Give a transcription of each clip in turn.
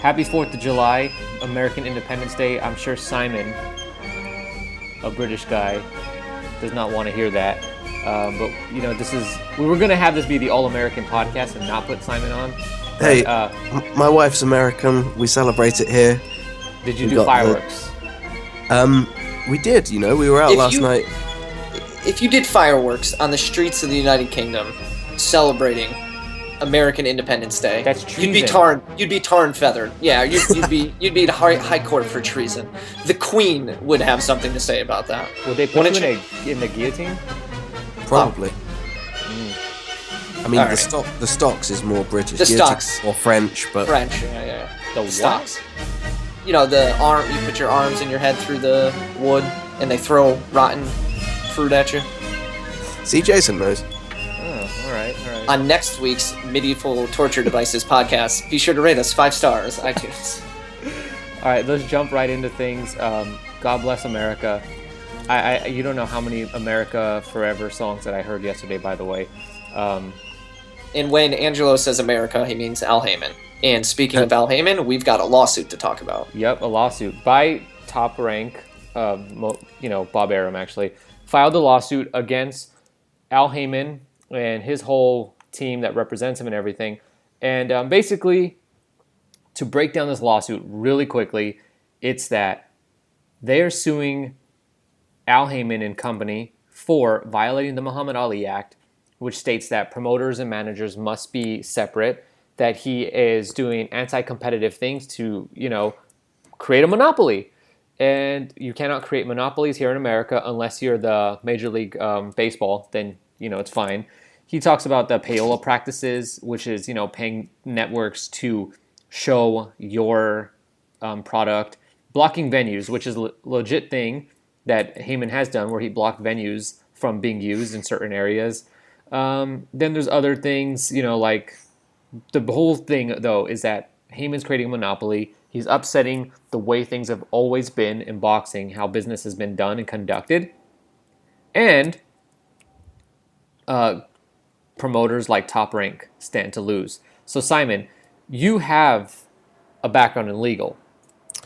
Happy 4th of July, American Independence Day. I'm sure Simon, a British guy, does not want to hear that. But, you know, we were going to have this be the All-American podcast and not put Simon on. Hey, my wife's American. We celebrate it here. Did you do fireworks? We did, you know. We were out last night. If you did fireworks on the streets of the United Kingdom celebrating American Independence Day, that's treason. You'd be tar and feathered. Yeah, you'd be in high court for treason. The Queen would have something to say about that. Would they put you in the guillotine? Probably. I mean, right. The stocks is more British. The stocks. Or French, but... French, yeah. The stocks. You know, you put your arms and your head through the wood, and they throw rotten fruit at you. See, Jason knows. Oh, all right. On next week's Medieval Torture Devices podcast, be sure to rate us 5 stars, iTunes. All right, let's jump right into things. God bless America. You don't know how many America Forever songs that I heard yesterday, by the way. And when Angelo says America, he means Al Haymon. And speaking of Al Haymon, we've got a lawsuit to talk about. Yep, a lawsuit by Top Rank, Bob Arum actually, filed a lawsuit against Al Haymon and his whole team that represents him and everything. And basically, to break down this lawsuit really quickly, it's that they are suing Al Haymon and company for violating the Muhammad Ali Act, which states that promoters and managers must be separate, that he is doing anti-competitive things to, create a monopoly. And you cannot create monopolies here in America unless you're the Major League Baseball, then, it's fine. He talks about the payola practices, which is, paying networks to show your product, blocking venues, which is a legit thing that Haymon has done, where he blocked venues from being used in certain areas. Then there's other things, like the whole thing, though, is that Haymon's creating a monopoly. He's upsetting the way things have always been in boxing, how business has been done and conducted. And promoters like Top Rank stand to lose. So, Simon, you have a background in legal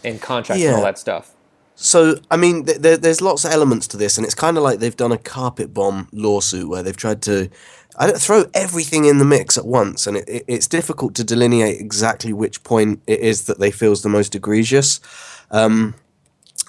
and contracts and all that stuff. So, I mean, there's lots of elements to this, and it's kind of like they've done a carpet bomb lawsuit where they've tried to throw everything in the mix at once, and it's difficult to delineate exactly which point it is that they feel is the most egregious. I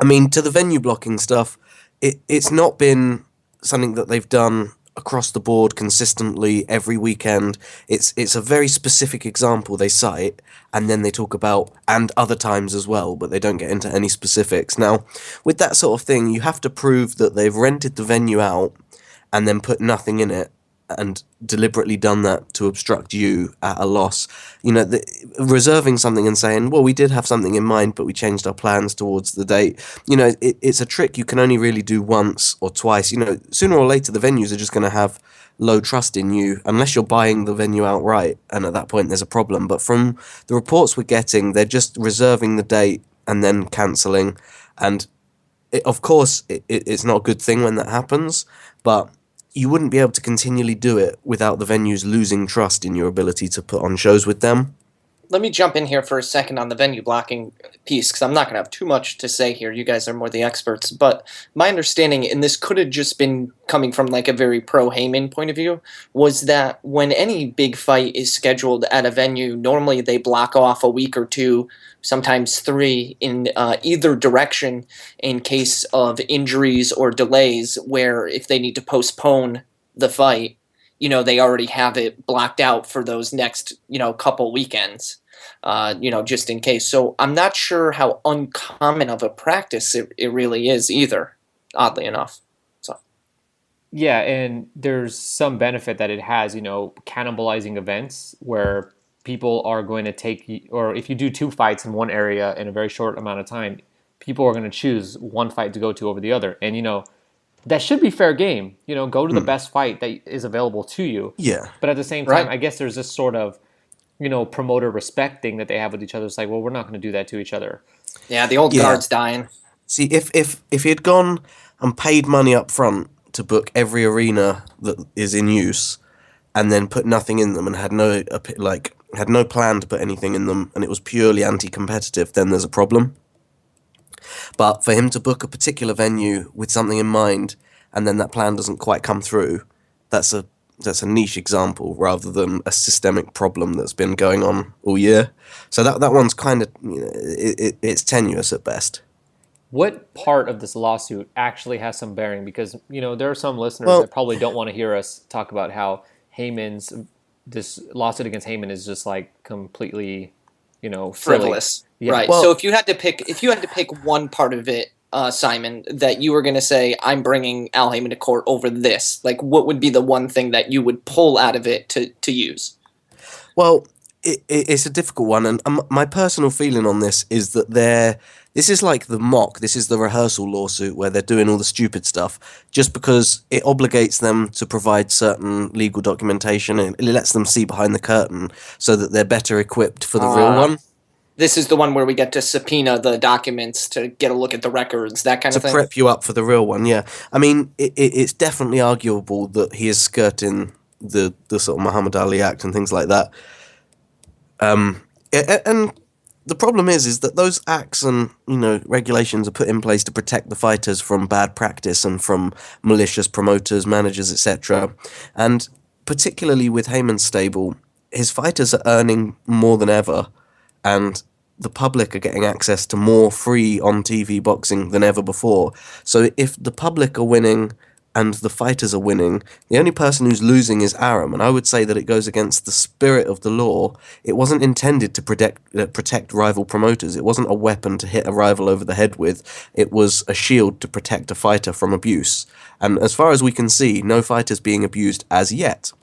mean, to the venue blocking stuff, it's not been something that they've done across the board consistently every weekend. It's a very specific example they cite, and then they talk about, and other times as well, but they don't get into any specifics. Now, with that sort of thing, you have to prove that they've rented the venue out and then put nothing in it and deliberately done that to obstruct you at a loss. Reserving something and saying, well, we did have something in mind, but we changed our plans towards the date. It's a trick you can only really do once or twice. Sooner or later, the venues are just going to have low trust in you unless you're buying the venue outright, and at that point there's a problem. But from the reports we're getting, they're just reserving the date and then cancelling. And of course, it's not a good thing when that happens, but you wouldn't be able to continually do it without the venues losing trust in your ability to put on shows with them. Let me jump in here for a second on the venue blocking piece, because I'm not going to have too much to say here. You guys are more the experts. But my understanding, and this could have just been coming from like a very pro-Haymon point of view, was that when any big fight is scheduled at a venue, normally they block off a week or two, sometimes 3, in either direction in case of injuries or delays, where if they need to postpone the fight, they already have it blocked out for those next, couple weekends, just in case. So I'm not sure how uncommon of a practice it really is either, oddly enough. So. Yeah, and there's some benefit that it has, cannibalizing events where people are going to take, or if you do 2 fights in one area in a very short amount of time, people are going to choose one fight to go to over the other. And, that should be fair game. Go to the best fight that is available to you. Yeah. But at the same time, I guess there's this sort of, promoter respect thing that they have with each other. It's like, well, we're not going to do that to each other. Yeah, the old guard's dying. See, if he had gone and paid money up front to book every arena that is in use, and then put nothing in them and had no had no plan to put anything in them, and it was purely anti-competitive, then there's a problem. But for him to book a particular venue with something in mind, and then that plan doesn't quite come through, that's a niche example rather than a systemic problem that's been going on all year. So that one's kind of, it's tenuous at best. What part of this lawsuit actually has some bearing? Because, there are some listeners that probably don't want to hear us talk about how this lawsuit against Haymon is just like completely, frivolous. Yeah. Right. So if you had to pick one part of it, Simon, that you were going to say, I'm bringing Al Haymon to court over this, like what would be the one thing that you would pull out of it to use? Well, it's a difficult one, and my personal feeling on this is that this is like this is the rehearsal lawsuit where they're doing all the stupid stuff just because it obligates them to provide certain legal documentation, and it lets them see behind the curtain so that they're better equipped for the real one. This is the one where we get to subpoena the documents to get a look at the records, that kind of thing? To prep you up for the real one, yeah. I mean, it's definitely arguable that he is skirting the sort of Muhammad Ali Act and things like that. And the problem is that those acts and regulations are put in place to protect the fighters from bad practice and from malicious promoters, managers, etc. And particularly with Haymon's stable, his fighters are earning more than ever, and the public are getting access to more free on-TV boxing than ever before. So if the public are winning and the fighters are winning, the only person who's losing is Arum, and I would say that it goes against the spirit of the law. It wasn't intended to protect rival promoters. It wasn't a weapon to hit a rival over the head with. It was a shield to protect a fighter from abuse. And as far as we can see, no fighter's being abused as yet.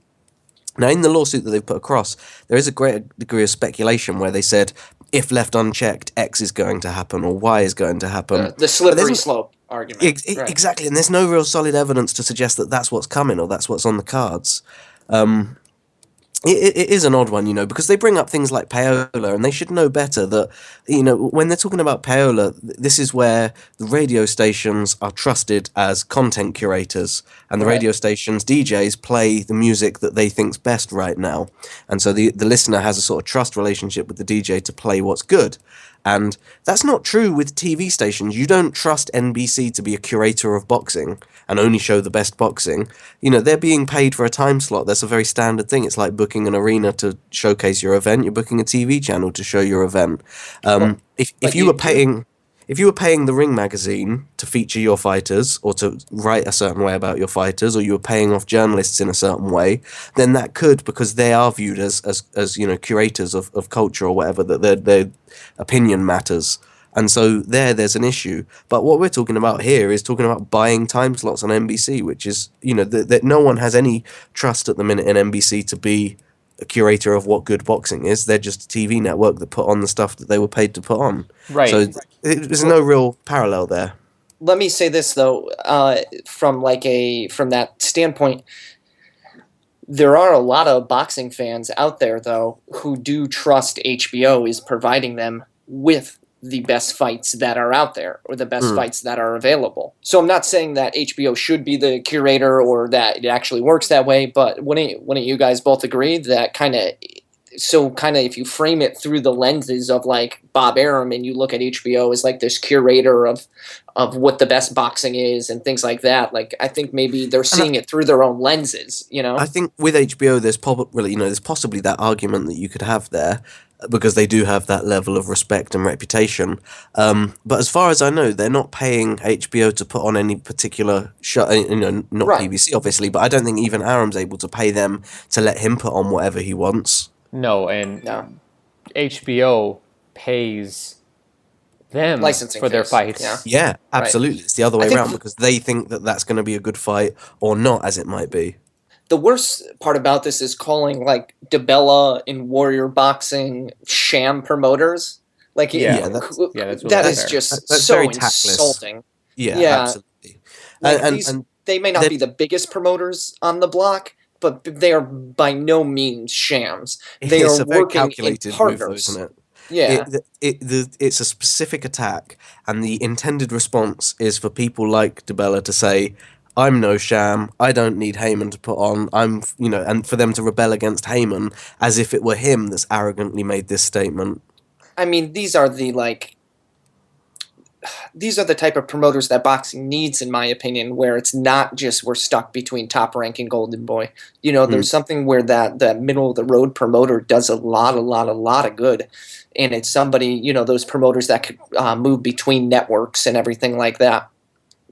Now, in the lawsuit that they've put across, there is a great degree of speculation where they said, if left unchecked, X is going to happen or Y is going to happen. The slippery slope argument. Right. Exactly, and there's no real solid evidence to suggest that that's what's coming or that's what's on the cards. It is an odd one, because they bring up things like payola, and they should know better that, when they're talking about payola, this is where the radio stations are trusted as content curators, and the radio stations' DJs play the music that they think's best right now. And so the listener has a sort of trust relationship with the DJ to play what's good. And that's not true with TV stations. You don't trust NBC to be a curator of boxing and only show the best boxing. They're being paid for a time slot. That's a very standard thing. It's like booking an arena to showcase your event. You're booking a TV channel to show your event. If you were paying the Ring magazine to feature your fighters or to write a certain way about your fighters, or you were paying off journalists in a certain way, then that could, because they are viewed as curators of culture or whatever, that their opinion matters. And so there's an issue. But what we're talking about here is talking about buying time slots on NBC, which is, that no one has any trust at the minute in NBC to be a curator of what good boxing is. They're just a TV network that put on the stuff that they were paid to put on. Right. So there's no real parallel there. Let me say this though, from that standpoint, there are a lot of boxing fans out there though who do trust HBO is providing them with the best fights that are out there, or the best fights that are available. So I'm not saying that HBO should be the curator or that it actually works that way, but wouldn't you guys both agree that if you frame it through the lenses of like Bob Arum, and you look at HBO as like this curator of what the best boxing is and things like that, like I think maybe they're seeing it through their own lenses, I think with HBO there's possibly that argument that you could have there, because they do have that level of respect and reputation. But as far as I know, they're not paying HBO to put on any particular show, not PBC obviously, but I don't think even Arum's able to pay them to let him put on whatever he wants. No, and HBO pays them licensing for their fights. Yeah, absolutely. Right. It's the other way around, because they think that that's going to be a good fight or not, as it might be. The worst part about this is calling like DiBella and Warrior Boxing sham promoters. Like, that's really that is just that's so insulting. Yeah, absolutely. Like they may not be the biggest promoters on the block, but they are by no means shams. They are working in partners. Isn't it? Yeah, it's a specific attack, and the intended response is for people like DiBella to say, I'm no sham. I don't need Haymon to put on. And for them to rebel against Haymon as if it were him that's arrogantly made this statement. I mean, these are the type of promoters that boxing needs, in my opinion, where it's not just we're stuck between Top Rank and Golden Boy. There's something where that middle of the road promoter does a lot of good, and it's somebody, those promoters that could move between networks and everything like that.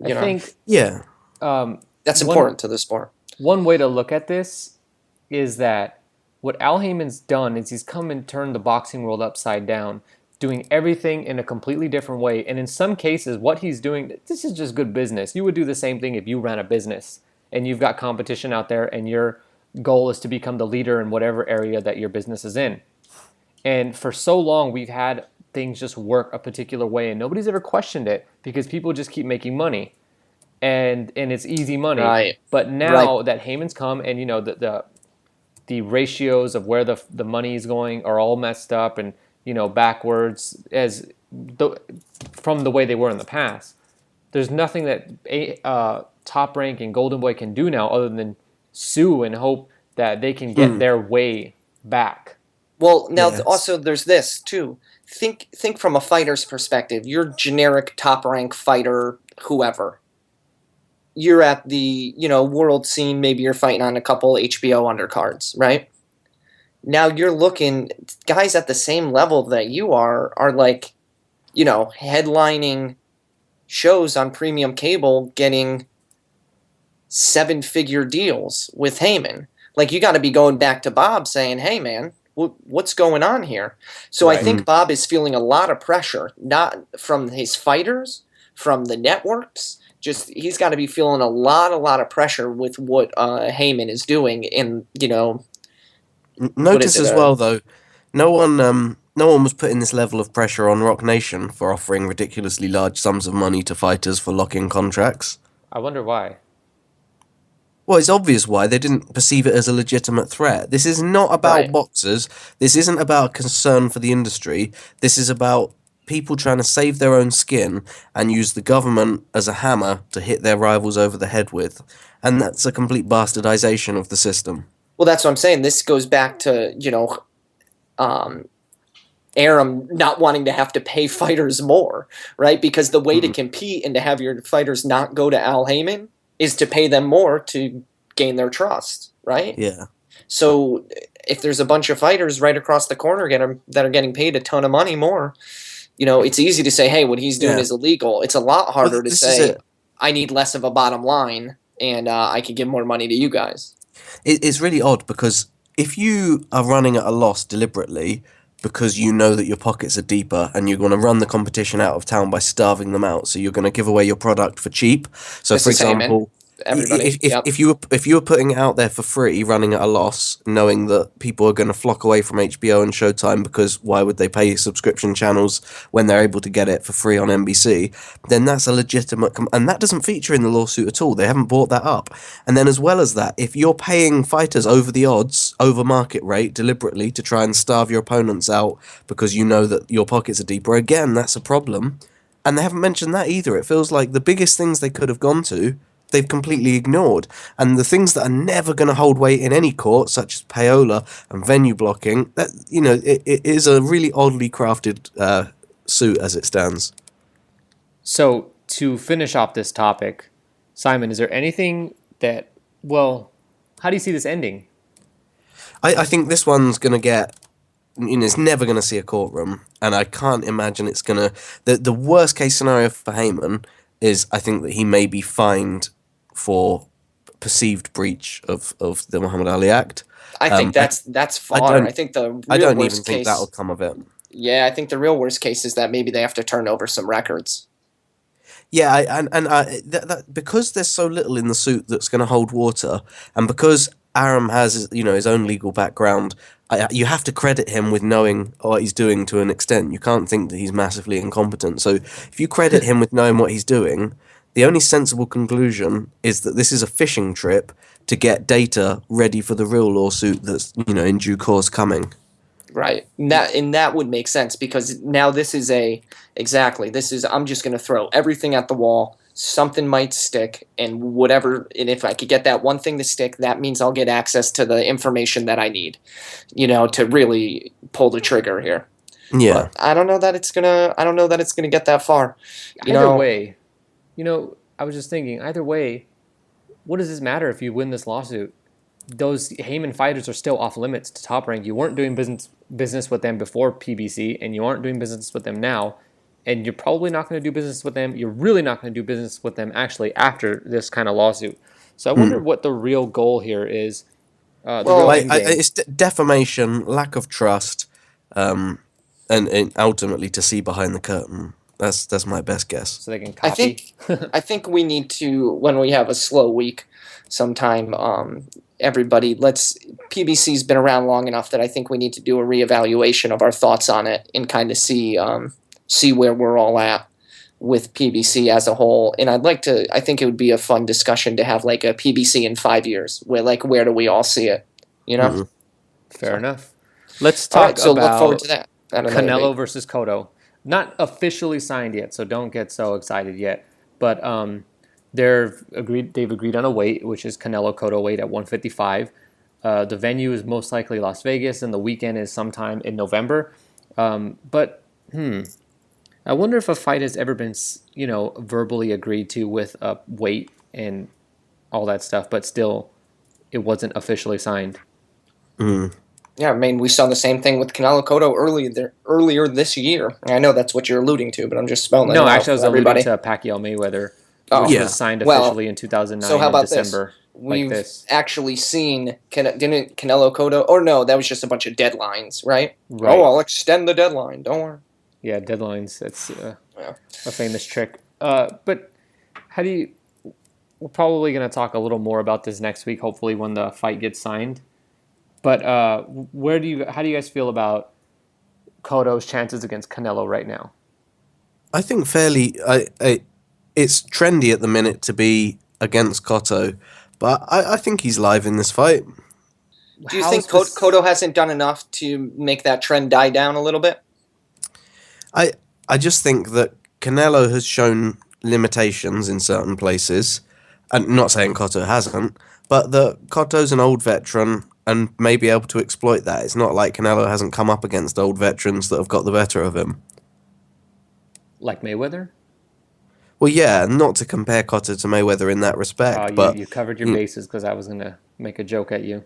I think Yeah. That's important to the sport. One way to look at this is that what Al Heyman's done is he's come and turned the boxing world upside down, doing everything in a completely different way. And in some cases, what he's doing, this is just good business. You would do the same thing if you ran a business and you've got competition out there and your goal is to become the leader in whatever area that your business is in. And for so long, we've had things just work a particular way and nobody's ever questioned it because people just keep making money. And it's easy money. Right. But now that Heyman's come and, the ratios of where the money is going are all messed up and, backwards from the way they were in the past. There's nothing that Top Rank and Golden Boy can do now other than sue and hope that they can get their way back. Well, now also there's this too. Think from a fighter's perspective. You're generic Top Rank fighter, whoever. You're at the world scene. Maybe you're fighting on a couple HBO undercards, right? Now you're looking, guys at the same level that you are like, headlining shows on premium cable, getting 7-figure deals with Haymon. Like, you got to be going back to Bob saying, hey, man, what's going on here? So right. I think Bob is feeling a lot of pressure, not from his fighters, from the networks. Just, he's got to be feeling a lot of pressure with what Haymon is doing. And, notice as well, though, no one was putting this level of pressure on Rock Nation for offering ridiculously large sums of money to fighters for lock-in contracts. I wonder why. Well, it's obvious why. They didn't perceive it as a legitimate threat. This is not about boxers. This isn't about concern for the industry. This is about people trying to save their own skin and use the government as a hammer to hit their rivals over the head with. And that's a complete bastardization of the system. Well, that's what I'm saying. This goes back to, Arum not wanting to have to pay fighters more, right? Because the way to compete and to have your fighters not go to Al Haymon is to pay them more to gain their trust, right? Yeah. So if there's a bunch of fighters right across the corner that are getting paid a ton of money more, it's easy to say, hey, what he's doing is illegal. It's a lot harder to say, I need less of a bottom line and I can give more money to you guys. It's really odd because if you are running at a loss deliberately because you know that your pockets are deeper and you're going to run the competition out of town by starving them out, so you're going to give away your product for cheap. So, for example, if you were putting it out there for free, running at a loss, knowing that people are going to flock away from HBO and Showtime because why would they pay subscription channels when they're able to get it for free on NBC, then that's a legitimate... and that doesn't feature in the lawsuit at all. They haven't brought that up. And then as well as that, if you're paying fighters over the odds, over market rate, deliberately to try and starve your opponents out because you know that your pockets are deeper, again, that's a problem. And they haven't mentioned that either. It feels like the biggest things they could have gone to, they've completely ignored. And the things that are never going to hold weight in any court, such as payola and venue blocking, that it is a really oddly crafted suit as it stands. So to finish off this topic, Simon, is there anything that, how do you see this ending? I think this one's going to get... it's never going to see a courtroom, and I can't imagine it's going to... The worst case scenario for Haymon is, I think, that he may be fined for perceived breach of the Muhammad Ali Act. I think that's far. I think the real I don't worst even think case, that'll come of it. Yeah, I think the real worst case is that maybe they have to turn over some records. Yeah, because there's so little in the suit that's going to hold water, and because Arum has his own legal background, you have to credit him with knowing what he's doing to an extent. You can't think that he's massively incompetent. So if you credit him with knowing what he's doing, the only sensible conclusion is that this is a fishing trip to get data ready for the real lawsuit that's in due course coming. Right. That would make sense because now this is I'm just going to throw everything at the wall, something might stick, and whatever. And if I could get that one thing to stick, that means I'll get access to the information that I need, to really pull the trigger here. Yeah. But I don't know that it's gonna get that far. Either way, I was just thinking, either way, what does this matter if you win this lawsuit? Those Haymon fighters are still off limits to Top Rank. You weren't doing business with them before PBC, and you aren't doing business with them now. And you're probably not going to do business with them. You're really not going to do business with them actually after this kind of lawsuit. So I wonder what the real goal here is. It's defamation, lack of trust, and ultimately to see behind the curtain. That's my best guess. So they can copy. I think we need to, when we have a slow week sometime, everybody, PBC's been around long enough that I think we need to do a reevaluation of our thoughts on it and kind of see where we're all at with PBC as a whole. And I think it would be a fun discussion to have like a PBC in 5 years, where do we all see it, Mm-hmm. Fair enough. Let's talk so about look forward to that. Canelo versus Cotto. Not officially signed yet, so don't get so excited yet. But they've agreed on a weight, which is Canelo Cotto weight at 155. The venue is most likely Las Vegas, and the weekend is sometime in November. But I wonder if a fight has ever been, verbally agreed to with a weight and all that stuff, but still it wasn't officially signed. Mm. Yeah, I mean, we saw the same thing with Canelo Cotto earlier this year. I know that's what you're alluding to, but I'm just spelling it out. No, actually, I was alluding to Pacquiao Mayweather, which was signed officially in 2009 so how about December. We've actually seen, didn't Canelo Cotto, or no, that was just a bunch of deadlines, right? Oh, I'll extend the deadline, don't worry. Yeah, deadlines, that's a famous trick. But we're probably going to talk a little more about this next week, hopefully when the fight gets signed. But how do you guys feel about Cotto's chances against Canelo right now? I think fairly. It's trendy at the minute to be against Cotto, but I think he's live in this fight. Do you think Cotto hasn't done enough to make that trend die down a little bit? I just think that Canelo has shown limitations in certain places, and not saying Cotto hasn't, but that Cotto's an old veteran and may be able to exploit that. It's not like Canelo hasn't come up against old veterans that have got the better of him. Like Mayweather? Well, yeah, not to compare Cotto to Mayweather in that respect. But you covered your bases because I was going to make a joke at you.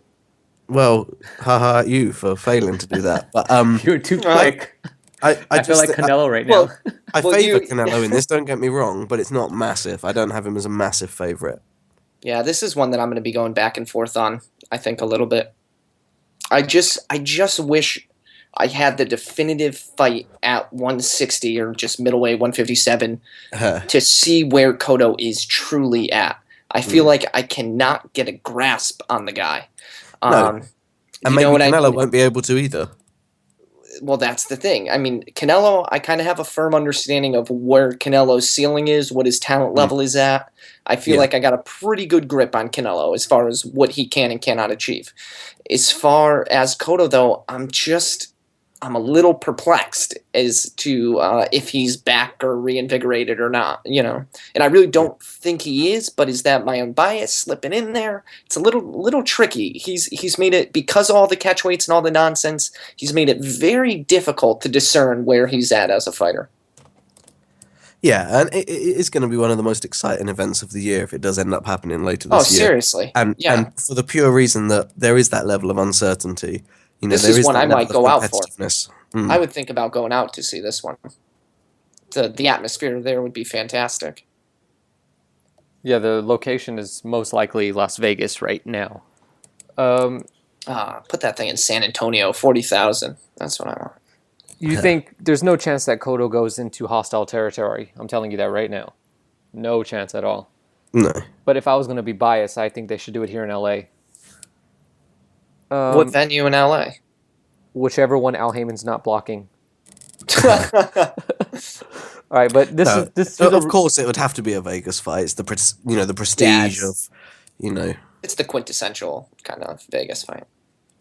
Well, haha at you for failing to do that. But you were too quick. I feel like Canelo right now. I favour Canelo in this, don't get me wrong, but it's not massive. I don't have him as a massive favourite. Yeah, this is one that I'm going to be going back and forth on, I think, a little bit. I just wish I had the definitive fight at 160 or just middleweight 157 to see where Cotto is truly at. I feel like I cannot get a grasp on the guy. No. And maybe Canelo won't be able to either. Well, that's the thing. I mean, Canelo, I kind of have a firm understanding of where Canelo's ceiling is, what his talent level is at. I feel like I got a pretty good grip on Canelo as far as what he can and cannot achieve. As far as Cotto, though, I'm a little perplexed as to if he's back or reinvigorated or not, And I really don't think he is, but is that my own bias slipping in there? It's a little tricky. He's made it, because of all the catch weights and all the nonsense, he's made it very difficult to discern where he's at as a fighter. Yeah, and it is going to be one of the most exciting events of the year if it does end up happening later this year. Oh, seriously. And for the pure reason that there is that level of uncertainty. This is one I might go out for. Mm. I would think about going out to see this one. The atmosphere there would be fantastic. Yeah, the location is most likely Las Vegas right now. Put that thing in San Antonio, 40,000. That's what I want. You think there's no chance that Cotto goes into hostile territory? I'm telling you that right now. No chance at all. No. But if I was going to be biased, I think they should do it here in L.A. What venue in L.A.? Whichever one Al Haymon's not blocking. All right, but this of course it would have to be a Vegas fight. It's the prestige of. It's the quintessential kind of Vegas fight.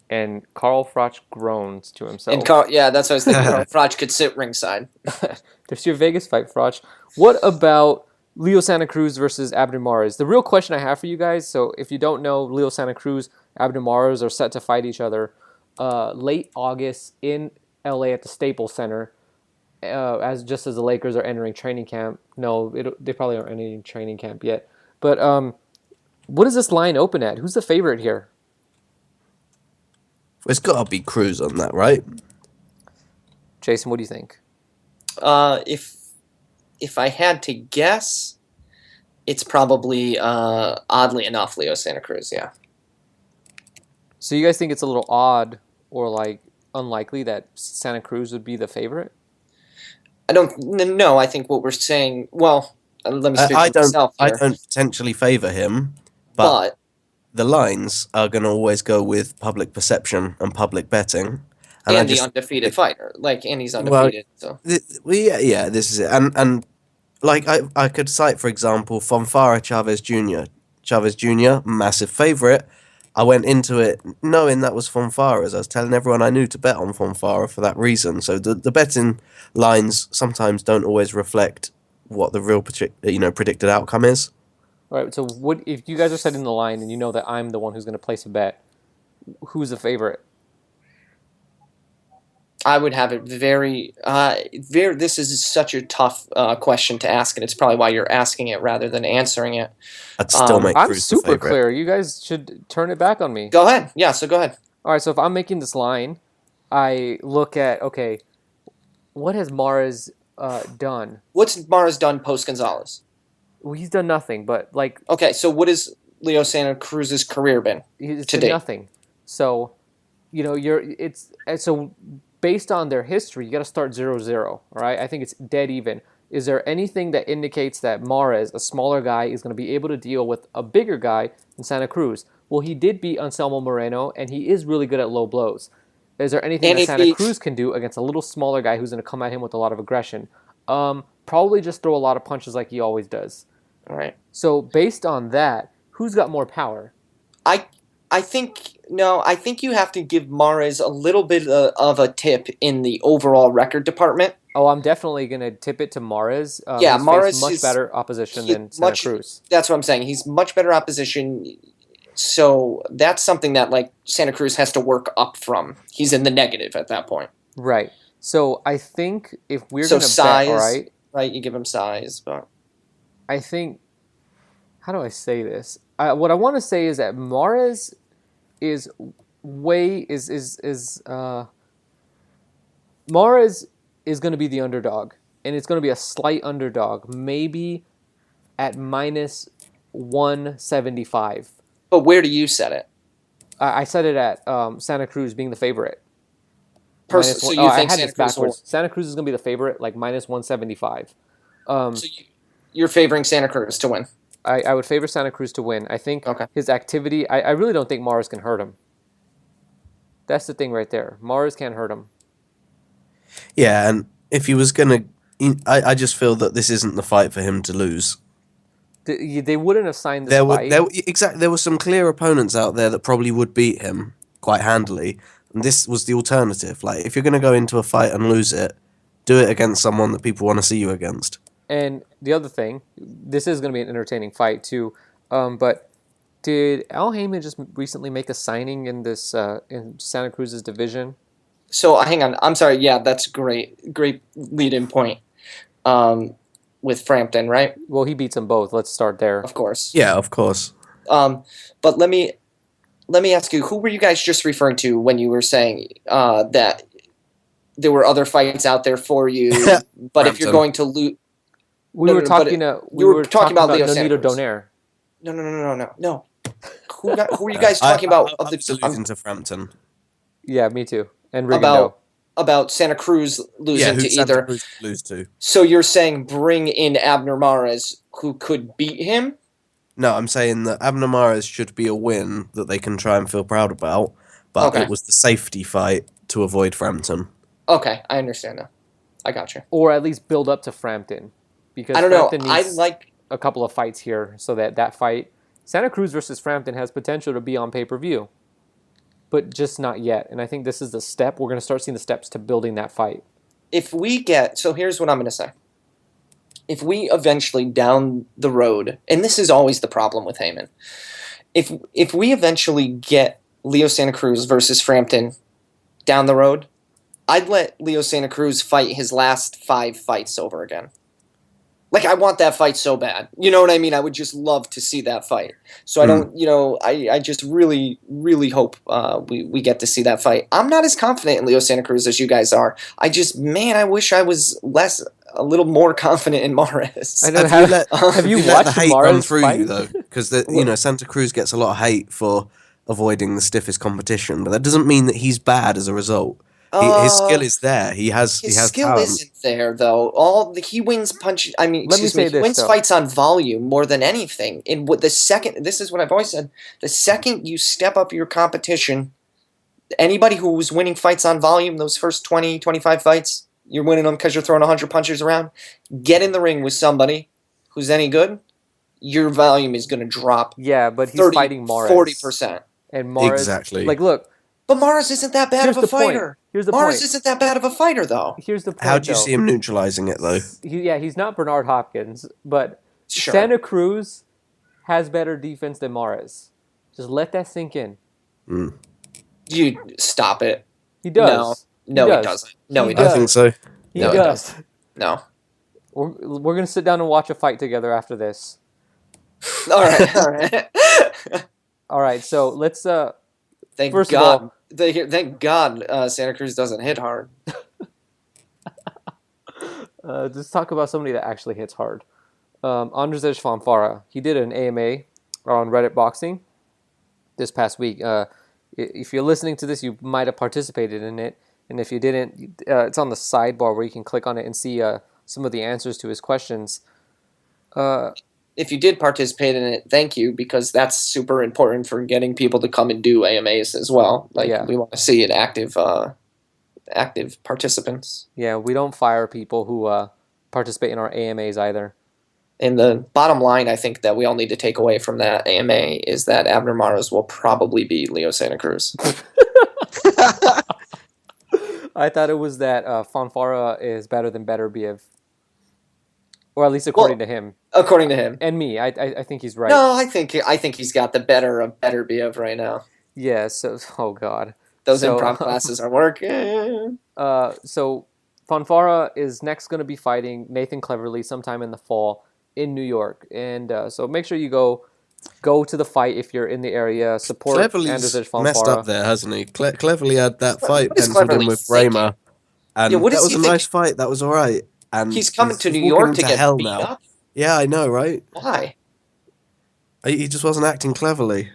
And Carl Frampton groans to himself. And that's what I was thinking. Frampton could sit ringside. There's your Vegas fight, Frampton. What about Leo Santa Cruz versus Abner Mares. The real question I have for you guys, so if you don't know, Leo Santa Cruz, Abner Mares are set to fight each other late August in LA at the Staples Center, as the Lakers are entering training camp. No, they probably aren't entering training camp yet. But what does this line open at? Who's the favorite here? It's got to be Cruz on that, right? Jason, what do you think? If I had to guess, it's probably oddly enough Leo Santa Cruz. Yeah. So you guys think it's a little odd or like unlikely that Santa Cruz would be the favorite? I don't. No, I think what we're saying. Well, let me speak I for don't. myself I here. don't potentially favour him, but the lines are going to always go with public perception and public betting, and the undefeated fighter, and he's undefeated. Yeah, this is it, and like I could cite, for example, Chavez Jr. Chavez Jr. massive favourite. I went into it knowing that was Fonfara's. I was telling everyone I knew to bet on Fonfara for that reason. So the betting lines sometimes don't always reflect what the real predicted outcome is. All right. So what if you guys are setting the line and you know that I'm the one who's going to place a bet? Who's the favorite? I would have it very. This is such a tough question to ask, and it's probably why you're asking it rather than answering it. I'd still make I'm Cruz the super favourite. clear. You guys should turn it back on me. Go ahead. Yeah, so go ahead. All right. So if I'm making this line, I look at what has Mares done? What's Mares done post Gonzalez? Well, he's done nothing, but Okay, so what has Leo Santa Cruz's career been? He's to done date? nothing. So, so based on their history, you got to start 0-0. All right, I think it's dead even. Is there anything that indicates that Mares, a smaller guy, is going to be able to deal with a bigger guy in Santa Cruz? Well, he did beat Anselmo Moreno, and he is really good at low blows. Is there anything that Santa Cruz can do against a little smaller guy who's going to come at him with a lot of aggression? Probably just throw a lot of punches like he always does. All right. So based on that, who's got more power? I think you have to give Mares a little bit of a tip in the overall record department. Oh, I'm definitely going to tip it to Mares. Yeah, he's Mares faced much is better opposition than Santa Cruz. That's what I'm saying. He's much better opposition. So that's something that Santa Cruz has to work up from. He's in the negative at that point. Right. So I think if we're going to bet, all right? Right, you give him size, but I think, how do I say this? What I want to say is that Mares is Mares is going to be the underdog, and it's going to be a slight underdog, maybe at minus 175. But where do you set it? I set it at Santa Cruz being the favorite. So you think Santa Cruz will... Santa Cruz is going to be the favorite, minus 175. So you're favoring Santa Cruz to win? I would favor Santa Cruz to win. I think his activity, I really don't think Mares can hurt him. That's the thing right there. Mares can't hurt him. Yeah, and if he was going to... I just feel that this isn't the fight for him to lose. They wouldn't have signed this fight. There were some clear opponents out there that probably would beat him quite handily. And this was the alternative. If you're going to go into a fight and lose it, do it against someone that people want to see you against. And the other thing, this is going to be an entertaining fight too. But did Al Haymon just recently make a signing in this in Santa Cruz's division? So hang on, I'm sorry. Yeah, that's great lead-in point with Frampton, right? Well, he beats them both. Let's start there. Of course. Yeah, of course. But let me ask you, who were you guys just referring to when you were saying that there were other fights out there for you, but if you're going to lose... We were talking about Leo Nonito Cruz. Donaire. No. Who are you guys talking about? I'm alluding to Frampton. Yeah, me too. And Rigondo. About Santa Cruz losing to Santa either. Cruz lose to. So you're saying bring in Abner Mares, who could beat him? No, I'm saying that Abner Mares should be a win that they can try and feel proud about, but it was the safety fight to avoid Frampton. Okay, I understand now. I got you. Or at least build up to Frampton. Because I don't know. Frampton needs a couple of fights here so that fight, Santa Cruz versus Frampton, has potential to be on pay-per-view. But just not yet. And I think this is the step. We're going to start seeing the steps to building that fight. So here's what I'm going to say. if we eventually down the road, and this is always the problem with Haymon, if we eventually get Leo Santa Cruz versus Frampton down the road, I'd let Leo Santa Cruz fight his last 5 fights over again. Like, I want that fight so bad. You know what I mean? I would just love to see that fight. So I don't, I just really, really hope we get to see that fight. I'm not as confident in Leo Santa Cruz as you guys are. I wish I was a little more confident in Maurice. Have you let watched the hate Maurice run through fight? you, though? Because, Santa Cruz gets a lot of hate for avoiding the stiffest competition, but that doesn't mean that he's bad as a result. His skill is there. He has skill talent. isn't there though. He wins punch. I mean, he wins fights on volume more than anything. And this is what I've always said. The second you step up your competition, anybody who was winning fights on volume, those first 20, 25 fights, you're winning them because you're throwing 100 punches around. Get in the ring with somebody who's any good, your volume is going to drop. Yeah, but he's 30, fighting Maurice. 40%. And Maurice, exactly. Like, look. But Maurice isn't that bad of a fighter. Maurice isn't that bad of a fighter, though. Here's the point. How do you see him neutralizing it, though? He's not Bernard Hopkins, but sure. Santa Cruz has better defense than Maurice. Just let that sink in. You stop it. He does. No, he doesn't. No, he doesn't. I think so. He does. No. We're going to sit down and watch a fight together after this. All right. All right, so let's... Thank God Santa Cruz doesn't hit hard. Just talk about somebody that actually hits hard. Andres Fanfara, he did an AMA on Reddit Boxing this past week. If you're listening to this, you might have participated in it. And if you didn't, it's on the sidebar where you can click on it and see some of the answers to his questions. If you did participate in it, thank you, because that's super important for getting people to come and do AMAs as well. We want to see it active participants. Yeah, we don't fire people who participate in our AMAs either. And the bottom line, I think, that we all need to take away from that AMA is that Abner Mares will probably beat Leo Santa Cruz. I thought it was that Fanfara is better than Beterbiev. Or at least according to him. According to him. And me. I think he's right. No, I think he's got the better of Beterbiev right now. Yeah, so... Oh, God. Those improv classes are working. So Fanfara is next going to be fighting Nathan Cleverly sometime in the fall in New York. And so make sure you go to the fight if you're in the area. Support Cleverly's Fanfara. Messed up there, hasn't he? Cleverly had that fight penciled in with Bramer. And that was a nice fight. That was all right. And he's coming to New York to get beat up? Yeah, I know, right? Why? He just wasn't acting cleverly.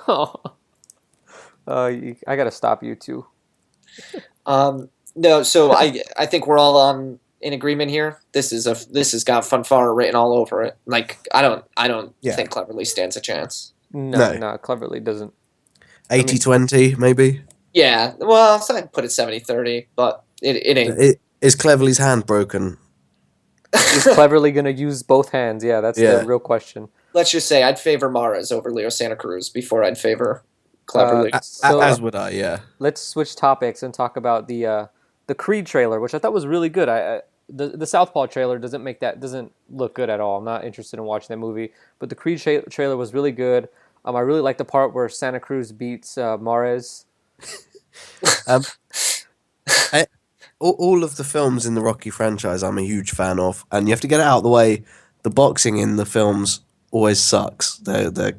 I got to stop you two. No, so I think we're all in agreement here. This has got Fanfara written all over it. Like, I don't think Cleverly stands a chance. No, Cleverly doesn't. 80-20, maybe? Yeah, well, so I'd put it 70-30, but it ain't. Is Cleverly's hand broken? Is Cleverly going to use both hands? Yeah, that's the real question. Let's just say I'd favor Mares over Leo Santa Cruz before I'd favor Cleverly. As would I, yeah. Let's switch topics and talk about the Creed trailer, which I thought was really good. The Southpaw trailer doesn't look good at all. I'm not interested in watching that movie, but the Creed trailer was really good. I really like the part where Santa Cruz beats Mares. All of the films in the Rocky franchise I'm a huge fan of, and you have to get it out of the way. The boxing in the films always sucks. They're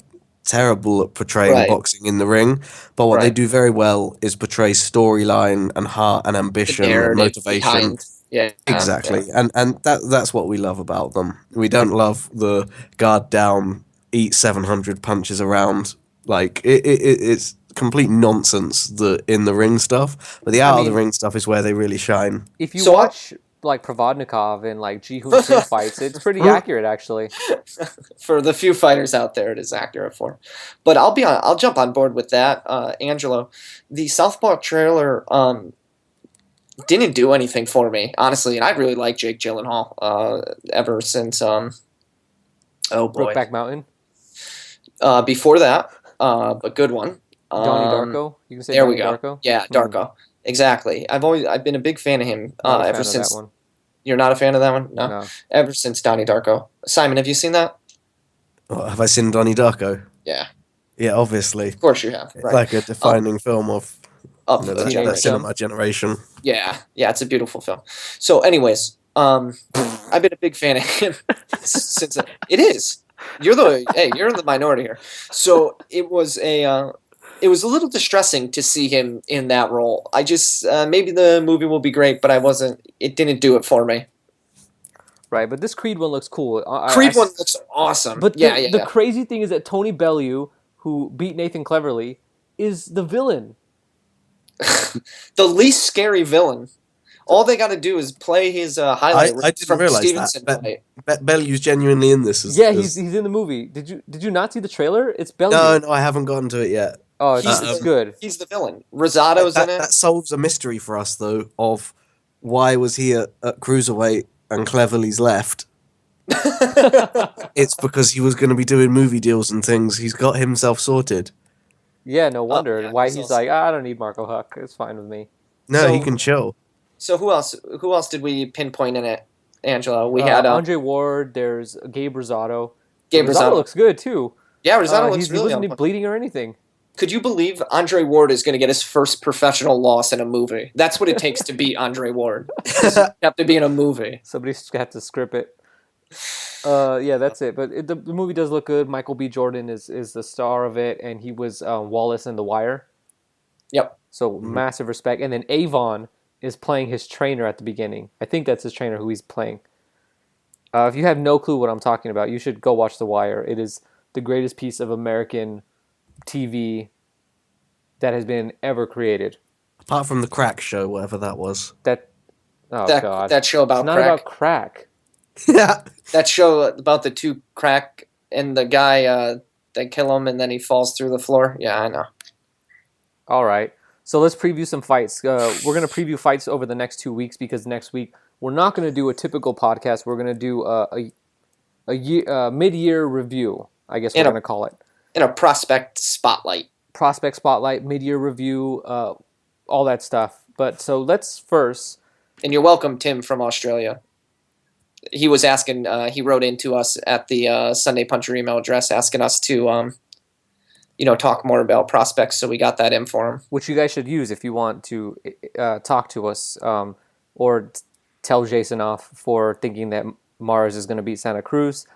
terrible at portraying boxing in the ring, but what they do very well is portray storyline and heart and ambition and motivation. Yeah, exactly. Yeah. And that's what we love about them. We don't love the guard down, eat 700 punches around. Like it's complete nonsense, the in the ring stuff, but the out of the ring stuff is where they really shine. If you watch like Provodnikov and like Ji Hoon Kim fights, it's pretty accurate actually. For the few fighters out there, it is accurate for. But I'll jump on board with that, Angelo. The Southpaw trailer didn't do anything for me, honestly, and I really like Jake Gyllenhaal ever since Brokeback Mountain. Before that, a good one. Donnie Darko? You can say there Donnie we go. Darko? Yeah, Darko. Exactly. I've been a big fan of him ever since. You're not a fan of that one? No. No. Ever since Donnie Darko. Simon, have you seen that? Oh, have I seen Donnie Darko? Yeah. Yeah, obviously. Of course you have. Right. Like a defining film of Of that, the teenage that generation. cinema generation. Yeah, it's a beautiful film. So, anyways, I've been a big fan of him since it is. You're in the minority here. So it was a little distressing to see him in that role. I just maybe the movie will be great, but it didn't do it for me. Right, but this Creed one looks cool. Creed one looks awesome. But yeah. The crazy thing is that Tony Bellew, who beat Nathan Cleverly, is the villain. The least scary villain. All they got to do is play his highlight I didn't from realize Stevenson that. fight. Bellew's genuinely in this. He's in the movie. Did you not see the trailer? It's Bellew. No, I haven't gotten to it yet. Oh, it's good. He's the villain. Rosado's in it. That solves a mystery for us, though, of why was he at cruiserweight and Cleverly's left. It's because he was going to be doing movie deals and things. He's got himself sorted. Yeah, no wonder why he's also- like, I don't need Marco Huck. It's fine with me. No, So- he can chill. So who else did we pinpoint in it, Angela? We had Andre Ward. There's Gabe Rosado. Gabe Rosado Rosado. looks good too. Yeah, Rosado He looks really wasn't on even point. bleeding or anything. Could you believe Andre Ward is going to get his first professional loss in a movie? That's what it takes to beat Andre Ward. You have to be in a movie. Somebody's had to script it. Yeah, that's it. But the movie does look good. Michael B. Jordan is the star of it, and he was Wallace in The Wire. Yep. So massive respect. And then Avon is playing his trainer at the beginning. I think that's his trainer who he's playing. If you have no clue what I'm talking about, you should go watch The Wire. It is the greatest piece of American TV that has been ever created. Apart from the Crack Show, whatever that was. God. That show about It's not crack. about crack. Yeah. That show about the two crack and the guy they kill him and then he falls through the floor. Yeah, I know. All right. So let's preview some fights. We're going to preview fights over the next 2 weeks because next week we're not going to do a typical podcast. We're going to do a mid-year review, I guess we're going to call it. In a prospect spotlight. Prospect spotlight, mid-year review, all that stuff. But so let's first... And you're welcome, Tim from Australia. He was asking, he wrote into us at the Sunday Puncher email address asking us to, talk more about prospects, so we got that in for him. Which you guys should use if you want to talk to us or tell Jason off for thinking that Mars is going to beat Santa Cruz.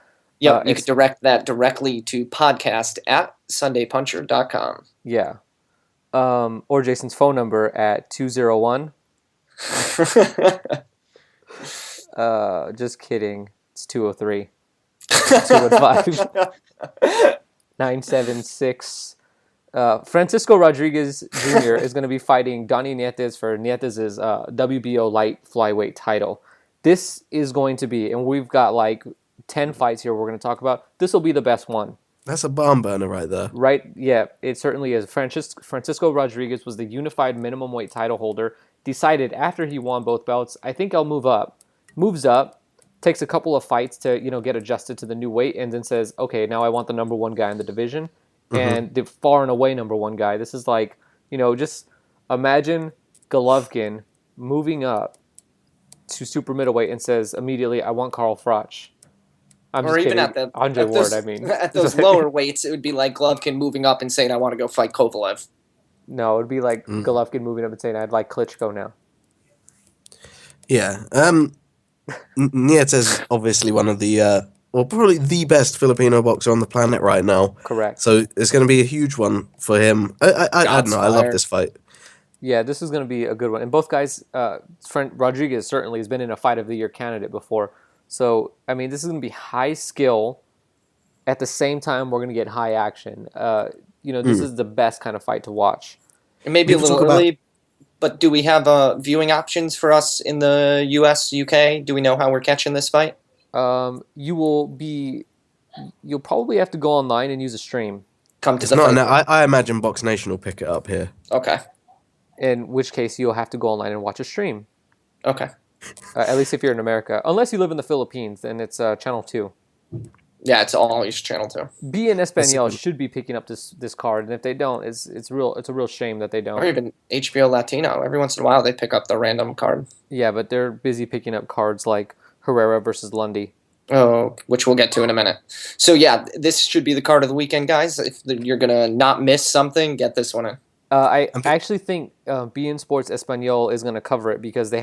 Yep, you could direct that directly to podcast@SundayPuncher.com. Yeah. Or Jason's phone number at 201. Just kidding. It's 203. 215. 976. Francisco Rodriguez Jr. is going to be fighting Donnie Nietes for Nietes' WBO light flyweight title. This is going to be, and we've got like 10 fights here we're going to talk about. This will be the best one. That's a barn burner right there. Right? Yeah, it certainly is. Francisco Rodriguez was the unified minimum weight title holder. Decided after he won both belts, I think I'll move up. Moves up, takes a couple of fights to get adjusted to the new weight, and then says, okay, now I want the number one guy in the division. And the far and away number one guy. This is like, just imagine Golovkin moving up to super middleweight and says immediately, I want Carl Froch. I'm Or just even kidding. at Andre at Ward, those, I mean. At those lower weights, it would be like Golovkin moving up and saying, I want to go fight Kovalev. No, it would be like Golovkin moving up and saying, I'd like Klitschko now. Yeah. Nietes is obviously one of the, probably the best Filipino boxer on the planet right now. Correct. So it's going to be a huge one for him. I don't know. I love this fight. Yeah, this is going to be a good one. And both guys, Rodriguez certainly has been in a Fight of the Year candidate before. So, I mean, this is going to be high skill. At the same time, we're going to get high action. This is the best kind of fight to watch. It may be a People little talk early, but do we have viewing options for us in the US, UK? Do we know how we're catching this fight? You'll probably have to go online and use a stream. Come to It's the not. fight. I imagine Box Nation will pick it up here. Okay. In which case, you'll have to go online and watch a stream. Okay. At least if you're in America. Unless you live in the Philippines, then it's Channel 2. Yeah, it's always Channel 2. B and Espanol should be picking up this card, and if they don't, it's a real shame that they don't. Or even HBO Latino. Every once in a while, they pick up the random card. Yeah, but they're busy picking up cards like Herrera versus Lundy. Oh, which we'll get to in a minute. So yeah, this should be the card of the weekend, guys. If you're gonna not miss something, get this one in. I actually think BN Sports Espanol is going to cover it because they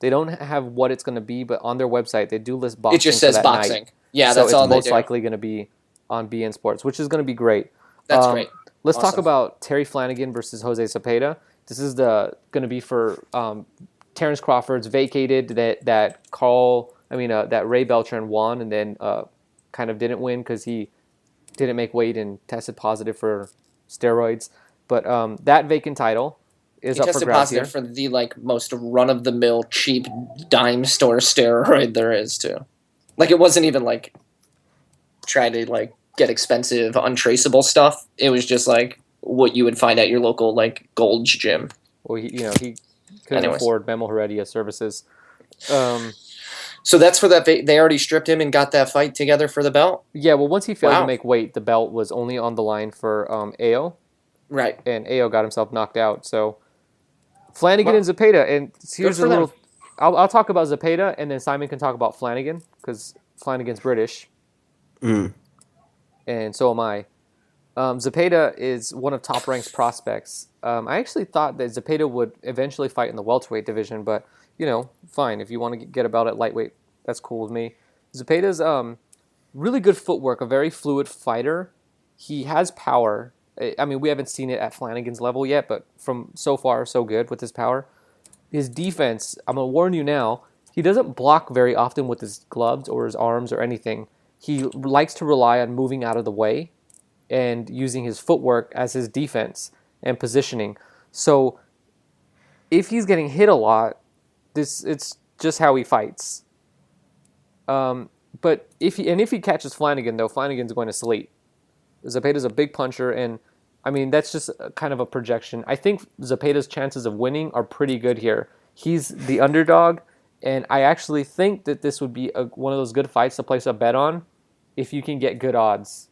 don't have what it's going to be, but on their website they do list boxing. It just says boxing. Night. Yeah, so that's all they do. it's most likely going to be on BN Sports, which is going to be great. That's great. Let's talk about Terry Flanagan versus Jose Zepeda. This is going to be for Terrence Crawford's vacated that Ray Beltran won and then kind of didn't win because he didn't make weight and tested positive for steroids. But that vacant title is up for grabs here. He tested positive for the most run-of-the-mill cheap dime store steroid there is too. It wasn't even try to get expensive untraceable stuff. It was just what you would find at your local Gold's gym. Well, he couldn't afford Memo Heredia services. So that's for that. They already stripped him and got that fight together for the belt. Yeah, well, once he failed to make weight, the belt was only on the line for Ao. Right. And Ao got himself knocked out. So Flanagan and Zepeda, and here's a little. I'll talk about Zepeda, and then Simon can talk about Flanagan because Flanagan's British. And so am I. Zepeda is one of Top Rank's prospects. I actually thought that Zepeda would eventually fight in the welterweight division, but fine. If you want to get a belt at lightweight, that's cool with me. Zepeda's really good footwork, a very fluid fighter. He has power. I mean, we haven't seen it at Flanagan's level yet, but from so far, so good with his power. His defense, I'm going to warn you now, he doesn't block very often with his gloves or his arms or anything. He likes to rely on moving out of the way and using his footwork as his defense and positioning. So if he's getting hit a lot, it's just how he fights. But if he catches Flanagan, though, Flanagan's going to sleep. Zepeda's a big puncher, and I mean that's just kind of a projection. I think Zepeda's chances of winning are pretty good here. He's the underdog, and I actually think that this would be one of those good fights to place a bet on if you can get good odds.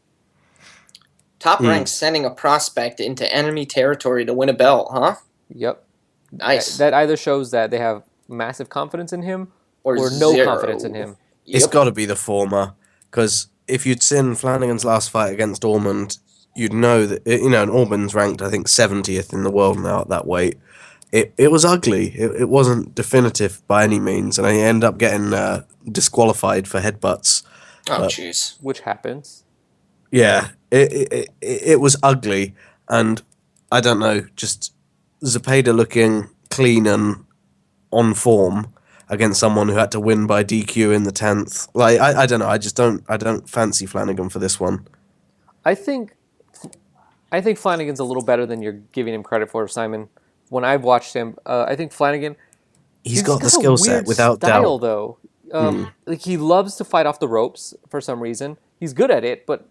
Top Rank sending a prospect into enemy territory to win a belt, huh? Yep. Nice. That either shows that they have massive confidence in him or no confidence in him. It's got to be the former, because if you'd seen Flanagan's last fight against Ormond, you'd know that, and Ormond's ranked, I think, 70th in the world now at that weight. It was ugly. It wasn't definitive by any means, and I ended up getting disqualified for headbutts. Oh, jeez. Which happens. Yeah, it was ugly, and I don't know, just Zepeda looking clean and on form against someone who had to win by DQ in the 10th. I don't know. I don't fancy Flanagan for this one. I think Flanagan's a little better than you're giving him credit for, Simon. When I've watched him, I think Flanagan. He's got the skill set without style, doubt. Though, he loves to fight off the ropes for some reason. He's good at it, but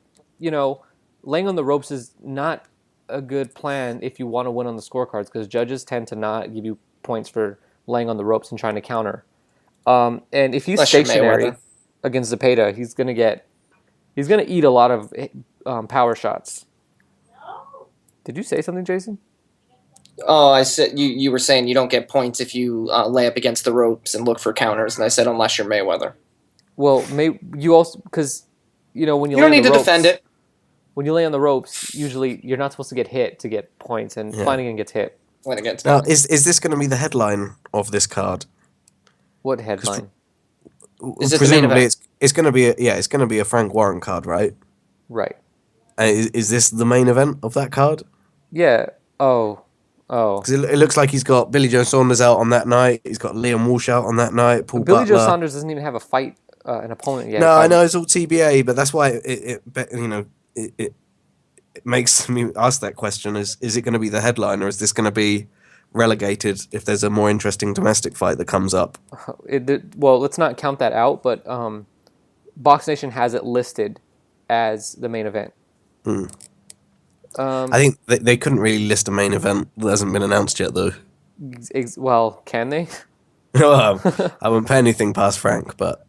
laying on the ropes is not a good plan if you want to win on the scorecards because judges tend to not give you points for laying on the ropes and trying to counter. And if he's stationary against Zepeda, he's gonna eat a lot of power shots. Did you say something, Jason? Oh, I said you were saying you don't get points if you lay up against the ropes and look for counters, and I said unless you're Mayweather. Well, you also because when you don't need to defend it. When you lay on the ropes, usually you're not supposed to get hit to get points, and Flanagan gets hit. Now, is this going to be the headline of this card? What headline? Is it presumably the main event? It's going to be it's going to be a Frank Warren card, right? Right. Is this the main event of that card? Yeah. Oh. Because it looks like he's got Billy Joe Saunders out on that night. He's got Liam Walsh out on that night. Paul Billy Butler. Joe Saunders doesn't even have a fight, an opponent yet. No, I know it's all TBA, but that's why it makes me ask that question: Is it going to be the headline, or is this going to be relegated if there's a more interesting domestic fight that comes up? Well, let's not count that out, but Box Nation has it listed as the main event. I think they couldn't really list a main event that hasn't been announced yet, though. Well, can they? I wouldn't pay anything past Frank, but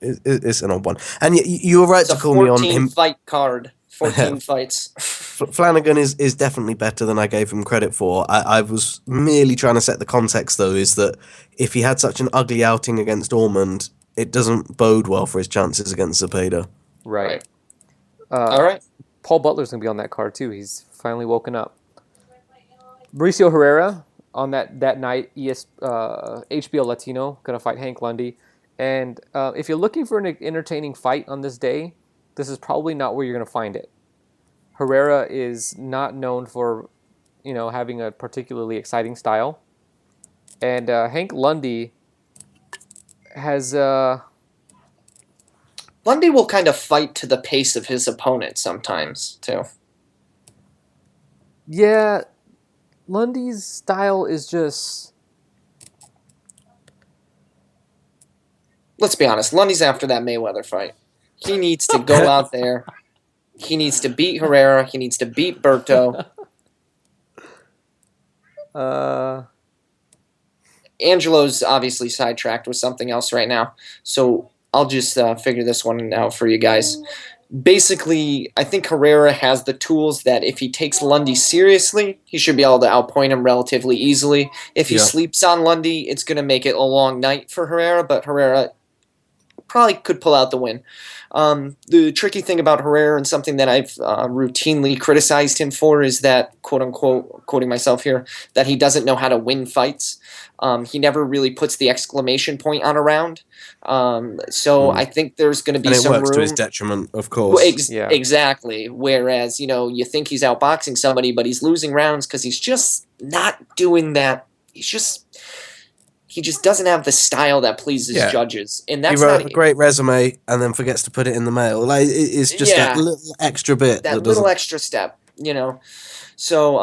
It's an odd one. And you were right It's to a call me on 14 him. fight card. 14 fights. Flanagan is definitely better than I gave him credit for. I was merely trying to set the context, though, is that if he had such an ugly outing against Ormond, it doesn't bode well for his chances against Zepeda. Right. All right. Paul Butler's going to be on that card, too. He's finally woken up. Mauricio Herrera on that night, HBO Latino, going to fight Hank Lundy. And if you're looking for an entertaining fight on this day, this is probably not where you're going to find it. Herrera is not known for, having a particularly exciting style. And Hank Lundy has... Lundy will kind of fight to the pace of his opponent sometimes, too. Yeah, Lundy's style is just... Let's be honest. Lundy's after that Mayweather fight. He needs to go out there. He needs to beat Herrera. He needs to beat Berto. Angelo's obviously sidetracked with something else right now. So I'll just figure this one out for you guys. Basically, I think Herrera has the tools that if he takes Lundy seriously, he should be able to outpoint him relatively easily. If he sleeps on Lundy, it's going to make it a long night for Herrera, but Herrera probably could pull out the win. The tricky thing about Herrera, and something that I've routinely criticized him for, is that, quote-unquote, quoting myself here, that he doesn't know how to win fights. He never really puts the exclamation point on a round. I think there's going to be some room. And it works to his detriment, of course. Exactly. Whereas, you think he's outboxing somebody, but he's losing rounds because he's just not doing that. He just doesn't have the style that pleases judges. And that's he wrote a great resume and then forgets to put it in the mail. Like, it's just that little extra bit. That little extra step, So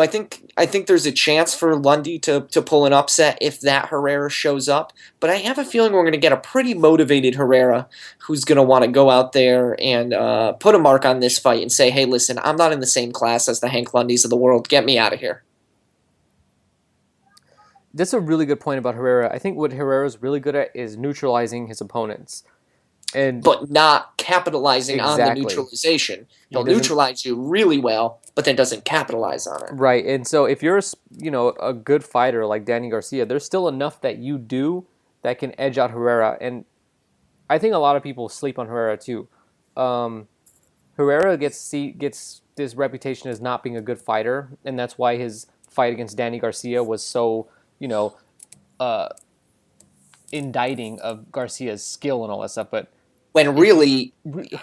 I think there's a chance for Lundy to pull an upset if that Herrera shows up. But I have a feeling we're going to get a pretty motivated Herrera who's going to want to go out there and put a mark on this fight and say, hey, listen, I'm not in the same class as the Hank Lundys of the world. Get me out of here. That's a really good point about Herrera. I think what Herrera's really good at is neutralizing his opponents. But not capitalizing on the neutralization. He'll neutralize you really well, but then doesn't capitalize on it. Right, and so if you're a good fighter like Danny Garcia, there's still enough that you do that can edge out Herrera. And I think a lot of people sleep on Herrera too. Herrera gets this reputation as not being a good fighter, and that's why his fight against Danny Garcia was so indicting of Garcia's skill and all that stuff. But when really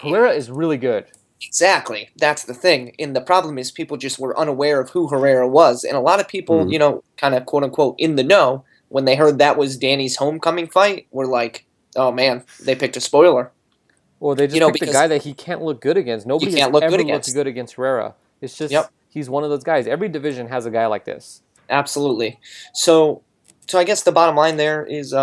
Herrera is really good. Exactly. That's the thing. And the problem is people just were unaware of who Herrera was. And a lot of people, kind of quote-unquote in the know, when they heard that was Danny's homecoming fight, were like, oh, man, they picked a spoiler. Well, they just picked a guy that he can't look good against. Nobody has ever looked good against Herrera. It's just he's one of those guys. Every division has a guy like this. Absolutely. So I guess the bottom line there is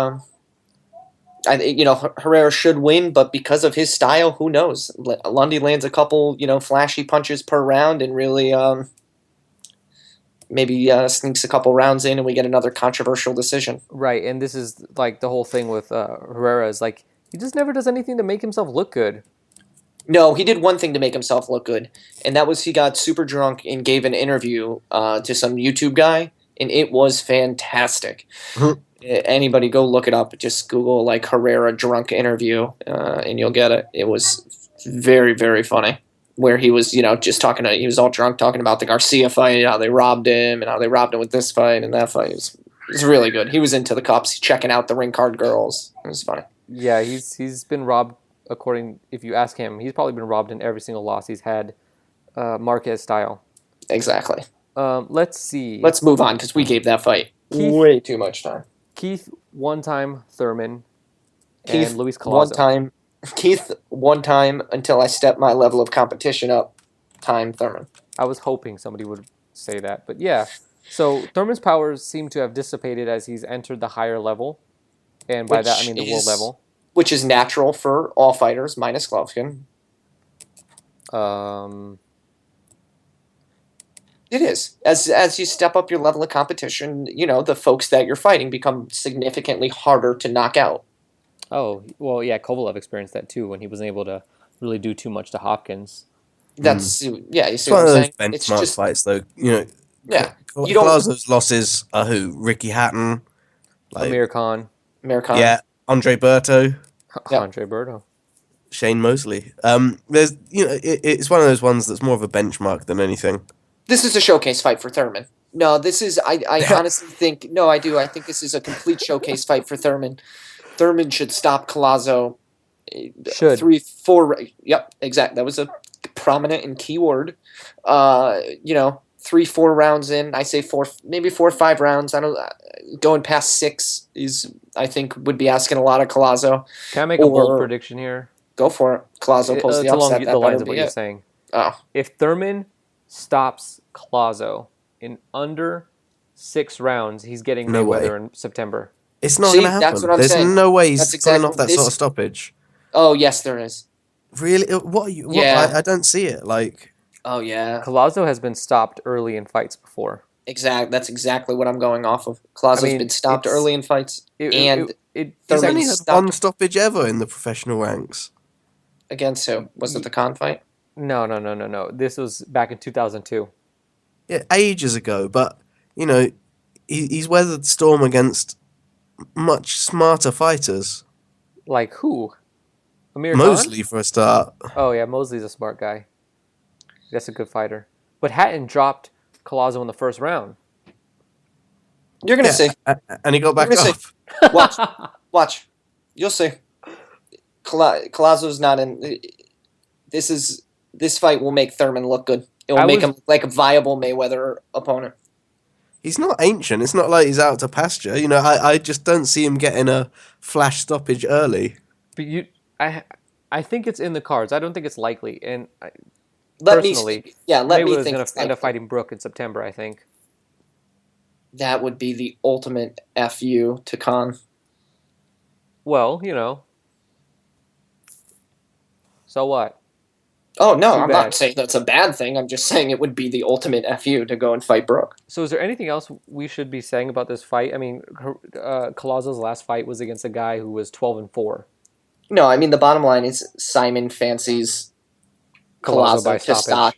Herrera should win, but because of his style, who knows? Lundy lands a couple, flashy punches per round and really maybe sneaks a couple rounds in and we get another controversial decision. Right, and this is like the whole thing with Herrera is like he just never does anything to make himself look good. No, he did one thing to make himself look good, and that was he got super drunk and gave an interview to some YouTube guy, and it was fantastic. Anybody go look it up. Just Google Herrera drunk interview, and you'll get it. It was very, very funny. Where he was, just he was all drunk talking about the Garcia fight, how they robbed him, and how they robbed him with this fight and that fight. It was really good. He was into the cups, checking out the ring card girls. It was funny. Yeah, he's been robbed. If you ask him, he's probably been robbed in every single loss he's had, Marquez style. Exactly. Let's see. Let's move on because we gave that fight way too much time. Keith one-time Thurman and Luis Collazo. One time until I stepped my level of competition up. Time Thurman. I was hoping somebody would say that, but yeah. So Thurman's powers seem to have dissipated as he's entered the higher level, and by that I mean the world level. Which is natural for all fighters, minus Golovkin. It is. As you step up your level of competition, the folks that you're fighting become significantly harder to knock out. Oh, well, yeah, Kovalev experienced that too when he wasn't able to really do too much to Hopkins. That's yeah. You It's see one what of I'm those saying? It's benchmark just fights, though. You know, yeah. You don't Colazo's losses are who? Ricky Hatton, like Amir Khan, Americana. yeah, Andre Berto, Yep. Andre Berto. Shane Mosley. There's it's one of those ones that's more of a benchmark than anything. This is a showcase fight for Thurman. No, this is I honestly think no, I do. I think this is a complete showcase fight for Thurman. Thurman should stop Colazo. Should. 3, 4. Yep, exact. That was a prominent and key word. 3, 4 rounds in. I say 4, maybe 4 or 5 rounds. I don't. Going past 6 is, I think, would be asking a lot of Colazo. Can I make a bold prediction here? Go for it. Colazo pulls the It's along upset. the lines of what you're saying. Oh, If Thurman stops Colazo in under 6 rounds, he's getting No Mayweather way. in September. It's not See, going to happen. that's what I'm There's saying. no way he's That's pulling exactly off that this- sort of stoppage. oh yes, there is. Really? What are you? What? Yeah. I don't see it. Like, Oh yeah, Colazo has been stopped early in fights before. That's exactly what I'm going off of. Colazo's been stopped it's- early in fights, It, and it, he's Thurman only had stopped- one stoppage ever in the professional ranks. against who? Was it the Khan fight? no. This was back in 2002. Yeah, ages ago. But he's weathered the storm against much smarter fighters. Like who? Amir Khan? Mosley for a start. Oh yeah, Mosley's a smart guy. That's a good fighter. But Hatton dropped Colazo in the first round. You're gonna see. And he got back Let me up. Watch. You'll see. Colazo's not in. This fight will make Thurman look good. It will make him like a viable Mayweather opponent. He's not ancient. It's not like he's out to pasture. I just don't see him getting a flash stoppage early. But I think it's in the cards. I don't think it's likely. And Let personally, me Mayweather's think. going to end up fighting Brook in September, I think. That would be the ultimate FU to Khan. Well, So what? Oh no, I'm bad. not saying that's a bad thing. I'm just saying it would be the ultimate FU to go and fight Brook. So is there anything else we should be saying about this fight? I mean, Colazo's last fight was against a guy who was 12-4. No, I mean the bottom line is Simon fancies Colazo by Colazo to stop.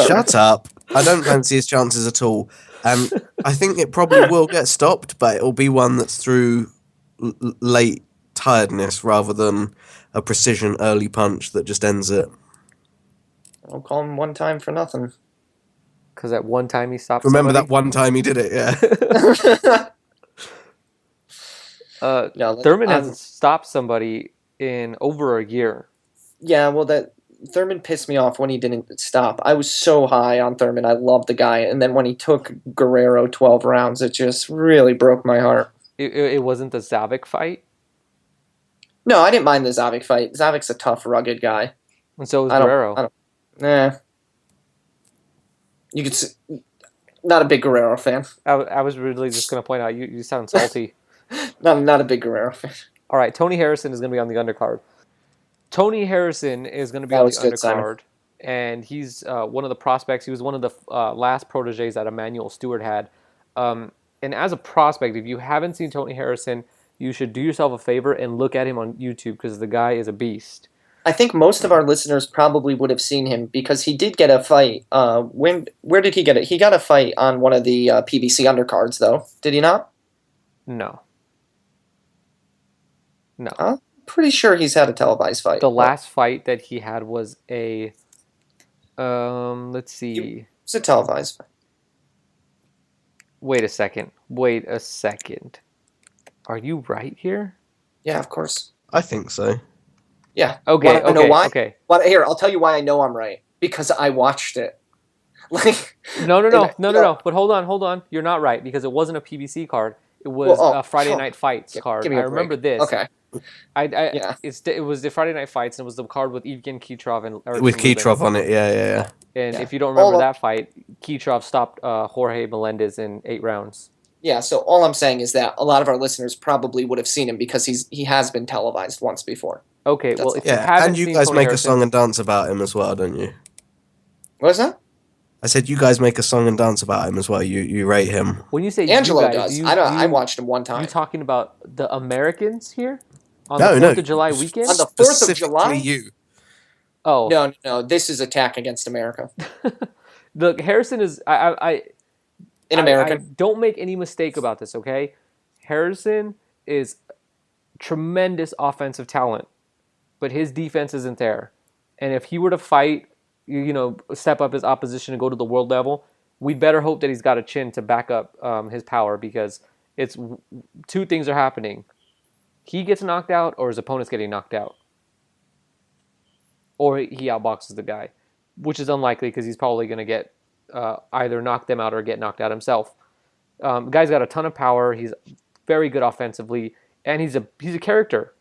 Shut up. I don't fancy his chances at all. I think it probably will get stopped, but it'll be one that's through late tiredness rather than a precision early punch that just ends it. I'll call him one time for nothing. Because at one time he stopped Remember somebody? that one time he did it, yeah. No, Thurman hasn't stopped somebody in over a year. Yeah, well, that Thurman pissed me off when he didn't stop. I was so high on Thurman. I loved the guy. And then when he took Guerrero 12 rounds, it just really broke my heart. It wasn't the Zavik fight? No, I didn't mind the Zavik fight. Zavik's a tough, rugged guy. And so was Guerrero. You could see, not a big Guerrero fan. I was really just going to point out, you sound salty. Not a big Guerrero fan. All right, Tony Harrison is going to be on the undercard. Tony Harrison is going to be on the undercard, Simon. and he's one of the prospects. He was one of the last proteges that Emmanuel Stewart had. And as a prospect, if you haven't seen Tony Harrison, you should do yourself a favor and look at him on YouTube because the guy is a beast. I think most of our listeners probably would have seen him because he did get a fight. Where did he get it? He got a fight on one of the PBC undercards, though. Did he not? No. Pretty sure he's had a televised fight. The last fight that he had was a... let's see. It's a televised fight. Wait a second. Are you right here? Yeah, of course. I think so. Yeah. Okay, I know why? okay. Here, I'll tell you why I know I'm right. Because I watched it. Like No. But hold on. You're not right because it wasn't a PBC card. It was a Friday Night Fights card. give me I a break. remember this. Okay. It was the Friday Night Fights, and it was the card with Evgen Kitrov and Erickson With Lubin. Kitrov on it, yeah. And Yeah. if you don't remember All- that fight, Kitrov stopped Jorge Melendez in 8 rounds. Yeah, so all I'm saying is that a lot of our listeners probably would have seen him because he has been televised once before. Okay, That's well, if all. you Yeah, haven't and you seen guys Tony make Harrison, a song and dance about him as well, don't you? What is that? I said you guys make a song and dance about him as well. You rate him. when you say Angelo you guys, does. do you, I watched him one time. you talking about the Americans here? On the 4th of July weekend? On the 4th of July? Specifically you. Oh. No. This is Attack Against America. Look, Harrison is... In American. I don't make any mistake about this, okay? Harrison is tremendous offensive talent, but his defense isn't there. And if he were to fight, step up his opposition and go to the world level, we better hope that he's got a chin to back up his power, because it's two things are happening. He gets knocked out, or his opponent's getting knocked out. Or he outboxes the guy, which is unlikely because he's probably going to get either knock them out or get knocked out himself. Guy's got a ton of power. He's very good offensively, and he's a character.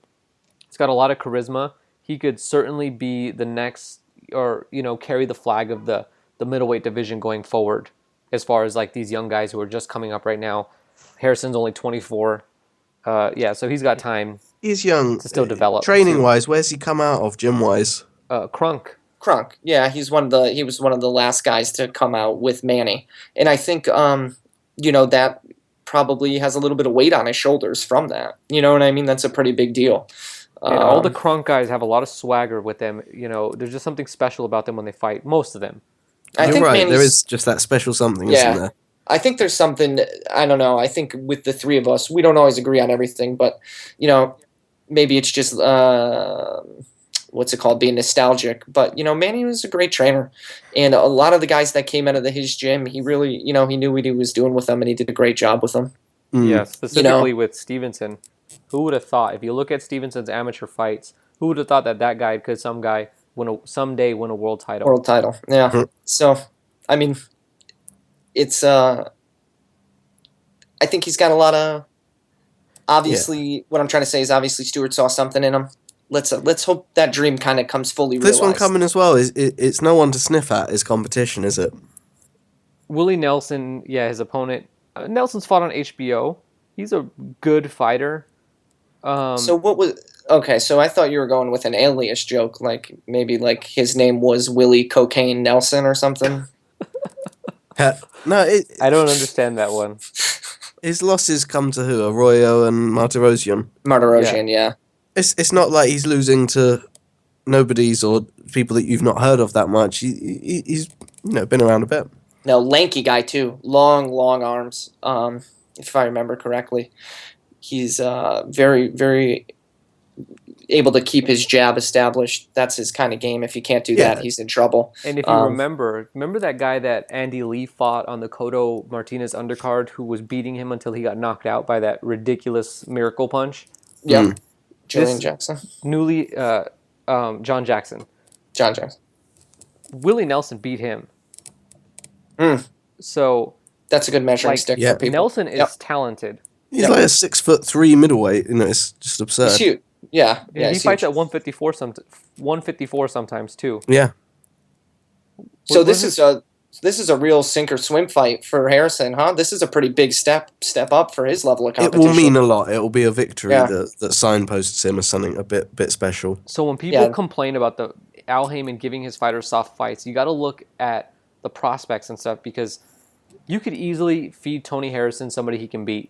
He's got a lot of charisma. He could certainly be the next, or carry the flag of the middleweight division going forward. As far as like these young guys who are just coming up right now, Harrison's only 24. So he's got time. He's young to still develop. Training wise, where's he come out of gym wise? Crunk. Yeah, he was one of the last guys to come out with Manny, and I think that probably has a little bit of weight on his shoulders from that. You know what I mean? That's a pretty big deal. And all the Crunk guys have a lot of swagger with them. There's just something special about them when they fight. Most of them. I think right. There is just that special something, isn't there? I think there's something. I don't know. I think with the three of us, we don't always agree on everything, but maybe it's just what's it called, being nostalgic. But Manny was a great trainer, and a lot of the guys that came out of his gym, he really, he knew what he was doing with them, and he did a great job with them. Yeah, specifically with Stevenson. Who would have thought? If you look at Stevenson's amateur fights, who would have thought that guy could someday win a world title? World title, yeah. Mm-hmm. So, I mean, it's I think he's got a lot of. Obviously, what I'm trying to say is obviously Stewart saw something in him. Let's hope that dream kind of comes fully realized. This one coming as well. It's no one to sniff at as competition, is it? Willie Nelson, his opponent. Nelson's fought on HBO. He's a good fighter. So what was... Okay, so I thought you were going with an alias joke, like maybe like his name was Willie Cocaine Nelson or something. No, I don't understand that one. His losses come to who? Arroyo and Martirosyan. Martirosyan, yeah. It's not like he's losing to nobodies or people that you've not heard of that much. He's been around a bit. No, lanky guy too. Long arms. If I remember correctly. He's very, very able to keep his jab established. That's his kind of game. If he can't do that, he's in trouble. And if you remember that guy that Andy Lee fought on the Cotto Martinez undercard, who was beating him until he got knocked out by that ridiculous miracle punch? Yeah. Julian Jackson. John Jackson. John Jackson. Willie Nelson beat him. So that's a good measuring stick for people. Nelson is talented. He's like a 6'3" middleweight. It's just absurd. He's huge. Yeah. He fights at 154 sometimes too. Yeah. So this is a real sink or swim fight for Harrison, huh? This is a pretty big step up for his level of competition. It will mean a lot. It will be a victory that signposts him as something a bit special. So when people complain about the Al Haymon giving his fighters soft fights, you got to look at the prospects and stuff, because you could easily feed Tony Harrison somebody he can beat.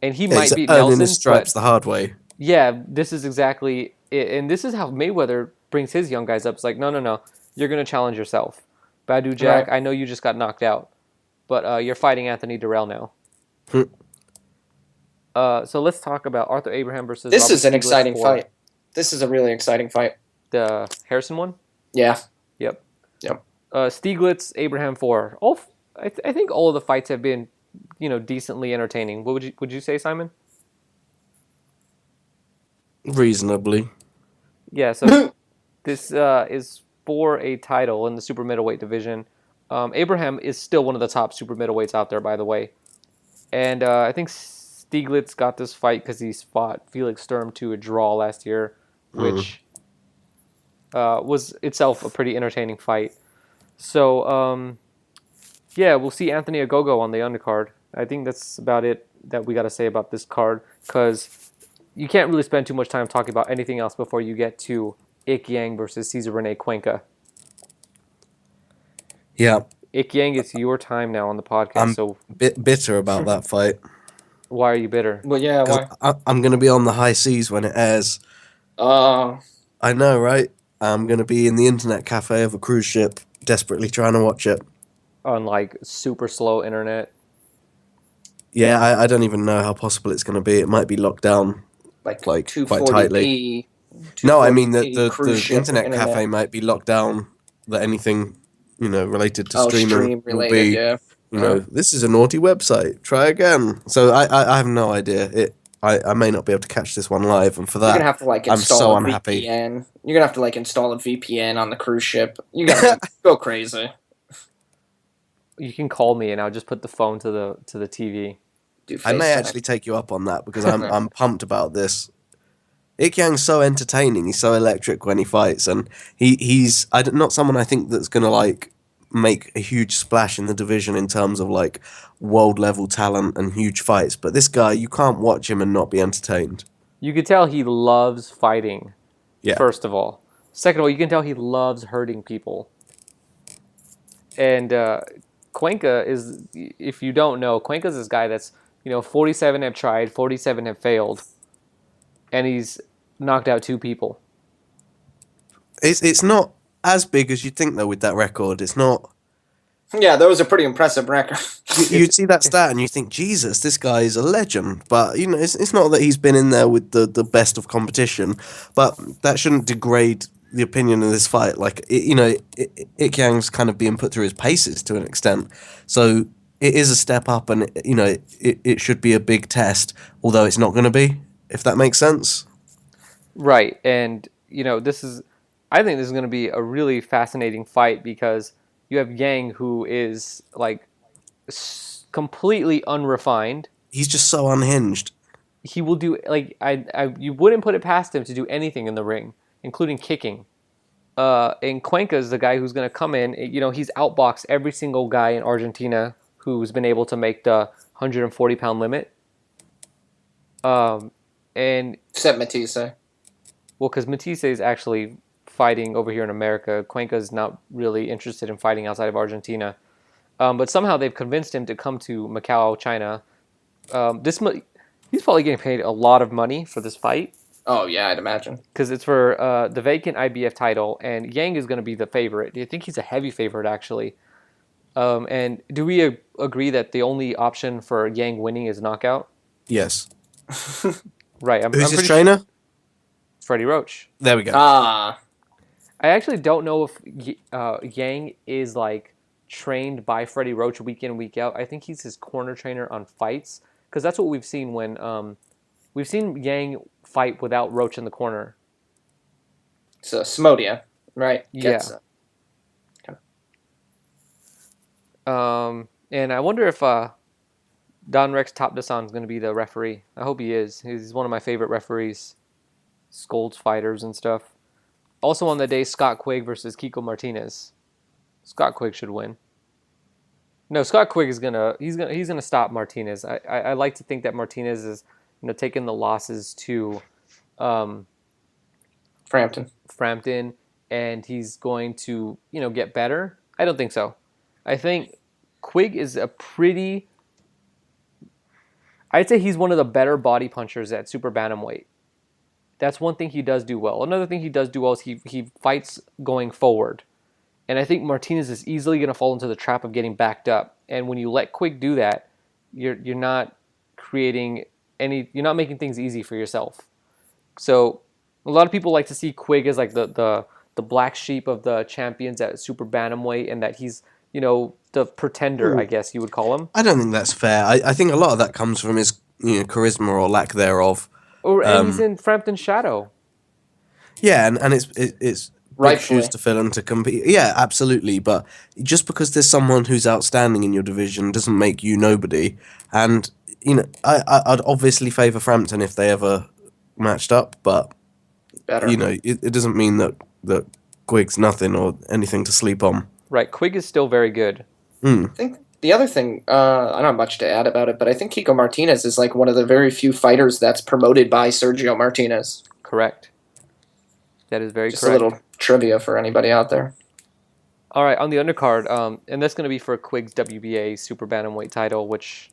And he might beat Nelson, his stripes the hard way. Yeah, this is exactly it. And this is how Mayweather brings his young guys up. It's like, no. You're going to challenge yourself. Badu Jack, I know you just got knocked out, but you're fighting Anthony Durrell now. So let's talk about Arthur Abraham versus This Robert is an Stieglitz exciting fight. This is a really exciting fight. The Harrison one? Yeah. Yep. Stieglitz, Abraham 4. I think all of the fights have been, decently entertaining. What would you say, Simon? Reasonably. Yeah, so this is for a title in the super middleweight division. Abraham is still one of the top super middleweights out there, by the way. And I think Stieglitz got this fight because he fought Felix Sturm to a draw last year, which was itself a pretty entertaining fight. So, we'll see Anthony Ogogo on the undercard. I think that's about it that we got to say about this card, because you can't really spend too much time talking about anything else before you get to Ik Yang versus Cesar Rene Cuenca. Yeah. Ik Yang, it's your time now on the podcast. I'm a bit bitter about that fight. Why are you bitter? Well, yeah, why? I'm going to be on the high seas when it airs. Uh, I know, right? I'm going to be in the internet cafe of a cruise ship, desperately trying to watch it. On like super slow internet. Yeah, I don't even know how possible it's going to be. It might be locked down, like quite tightly. 240p. No, I mean 240p cruise the ship internet cafe might be locked down. That anything related to Oh, streaming stream will related, be, yeah. this is a naughty website. Try again. So I have no idea. I may not be able to catch this one live, and for You're that gonna have to like I'm install so a unhappy. VPN. You're gonna have to like install a VPN on the cruise ship. You gotta go crazy. You can call me and I'll just put the phone to the TV. Do I may FaceTime. actually take you up on that because I'm pumped about this. Ik Yang's so entertaining. He's so electric when he fights, and he's not someone I think that's gonna like make a huge splash in the division in terms of like world level talent and huge fights. But this guy, you can't watch him and not be entertained. You could tell he loves fighting. Yeah. First of all. Second of all, you can tell he loves hurting people. And Cuenca is, if you don't know, Cuenca's this guy that's 47 have tried, 47 have failed, and he's knocked out 2 people. It's not as big as you'd think though with that record. It's not. Yeah, that was a pretty impressive record. You'd see that stat and you think, Jesus, this guy is a legend. But it's not that he's been in there with the best of competition, but that shouldn't degrade the opinion of this fight. Like Ik Yang's kind of being put through his paces to an extent, so it is a step up, and it should be a big test. Although it's not going to be, if that makes sense. Right, and I think this is going to be a really fascinating fight because you have Yang, who is like completely unrefined. He's just so unhinged. He will do you wouldn't put it past him to do anything in the ring, including kicking. And Cuenca is the guy who's going to come in. He's outboxed every single guy in Argentina who's been able to make the 140-pound limit. And Except Matisse. Well, because Matisse is actually fighting over here in America. Cuenca is not really interested in fighting outside of Argentina. But somehow they've convinced him to come to Macau, China. He's probably getting paid a lot of money for this fight. Oh, yeah, I'd imagine. Because it's for the vacant IBF title, and Yang is going to be the favorite. I think he's a heavy favorite, actually. And do we agree that the only option for Yang winning is knockout? Yes. Right. Who's his trainer? Freddie Roach. There we go. Ah. I actually don't know if Yang is like trained by Freddie Roach week in, week out. I think he's his corner trainer on fights, because that's what we've seen when we've seen Yang fight without Roach in the corner. So Smodia, right? Yeah. And I wonder if Don Rex Tapdasan is going to be the referee. I hope he is. He's one of my favorite referees. Scolds fighters and stuff. Also on the day, Scott Quigg versus Kiko Martinez. Scott Quigg should win. No, Scott Quigg is he's gonna stop Martinez. I like to think that Martinez is taking the losses to Frampton, and he's going to get better. I don't think so. I think Quigg is I'd say he's one of the better body punchers at super bantamweight. That's one thing he does do well. Another thing he does do well is he fights going forward. And I think Martinez is easily going to fall into the trap of getting backed up. And when you let Quigg do that, you're not creating you're not making things easy for yourself. So a lot of people like to see Quigg as like the black sheep of the champions at super bantamweight, and that he's the pretender, I guess you would call him. I don't think that's fair. I think a lot of that comes from his charisma or lack thereof. And he's in Frampton's shadow. Yeah, and it's big shoes to fill and to compete. Yeah, absolutely. But just because there's someone who's outstanding in your division doesn't make you nobody. And I'd obviously favour Frampton if they ever matched up, but better. It doesn't mean that Quigg's nothing or anything to sleep on. Right, Quigg is still very good. I think the other thing, I don't have much to add about it, but I think Kiko Martinez is like one of the very few fighters that's promoted by Sergio Martinez. Correct. That is very Just correct. a little trivia for anybody out there. All right, on the undercard, and that's going to be for Quigg's WBA super bantamweight title, which,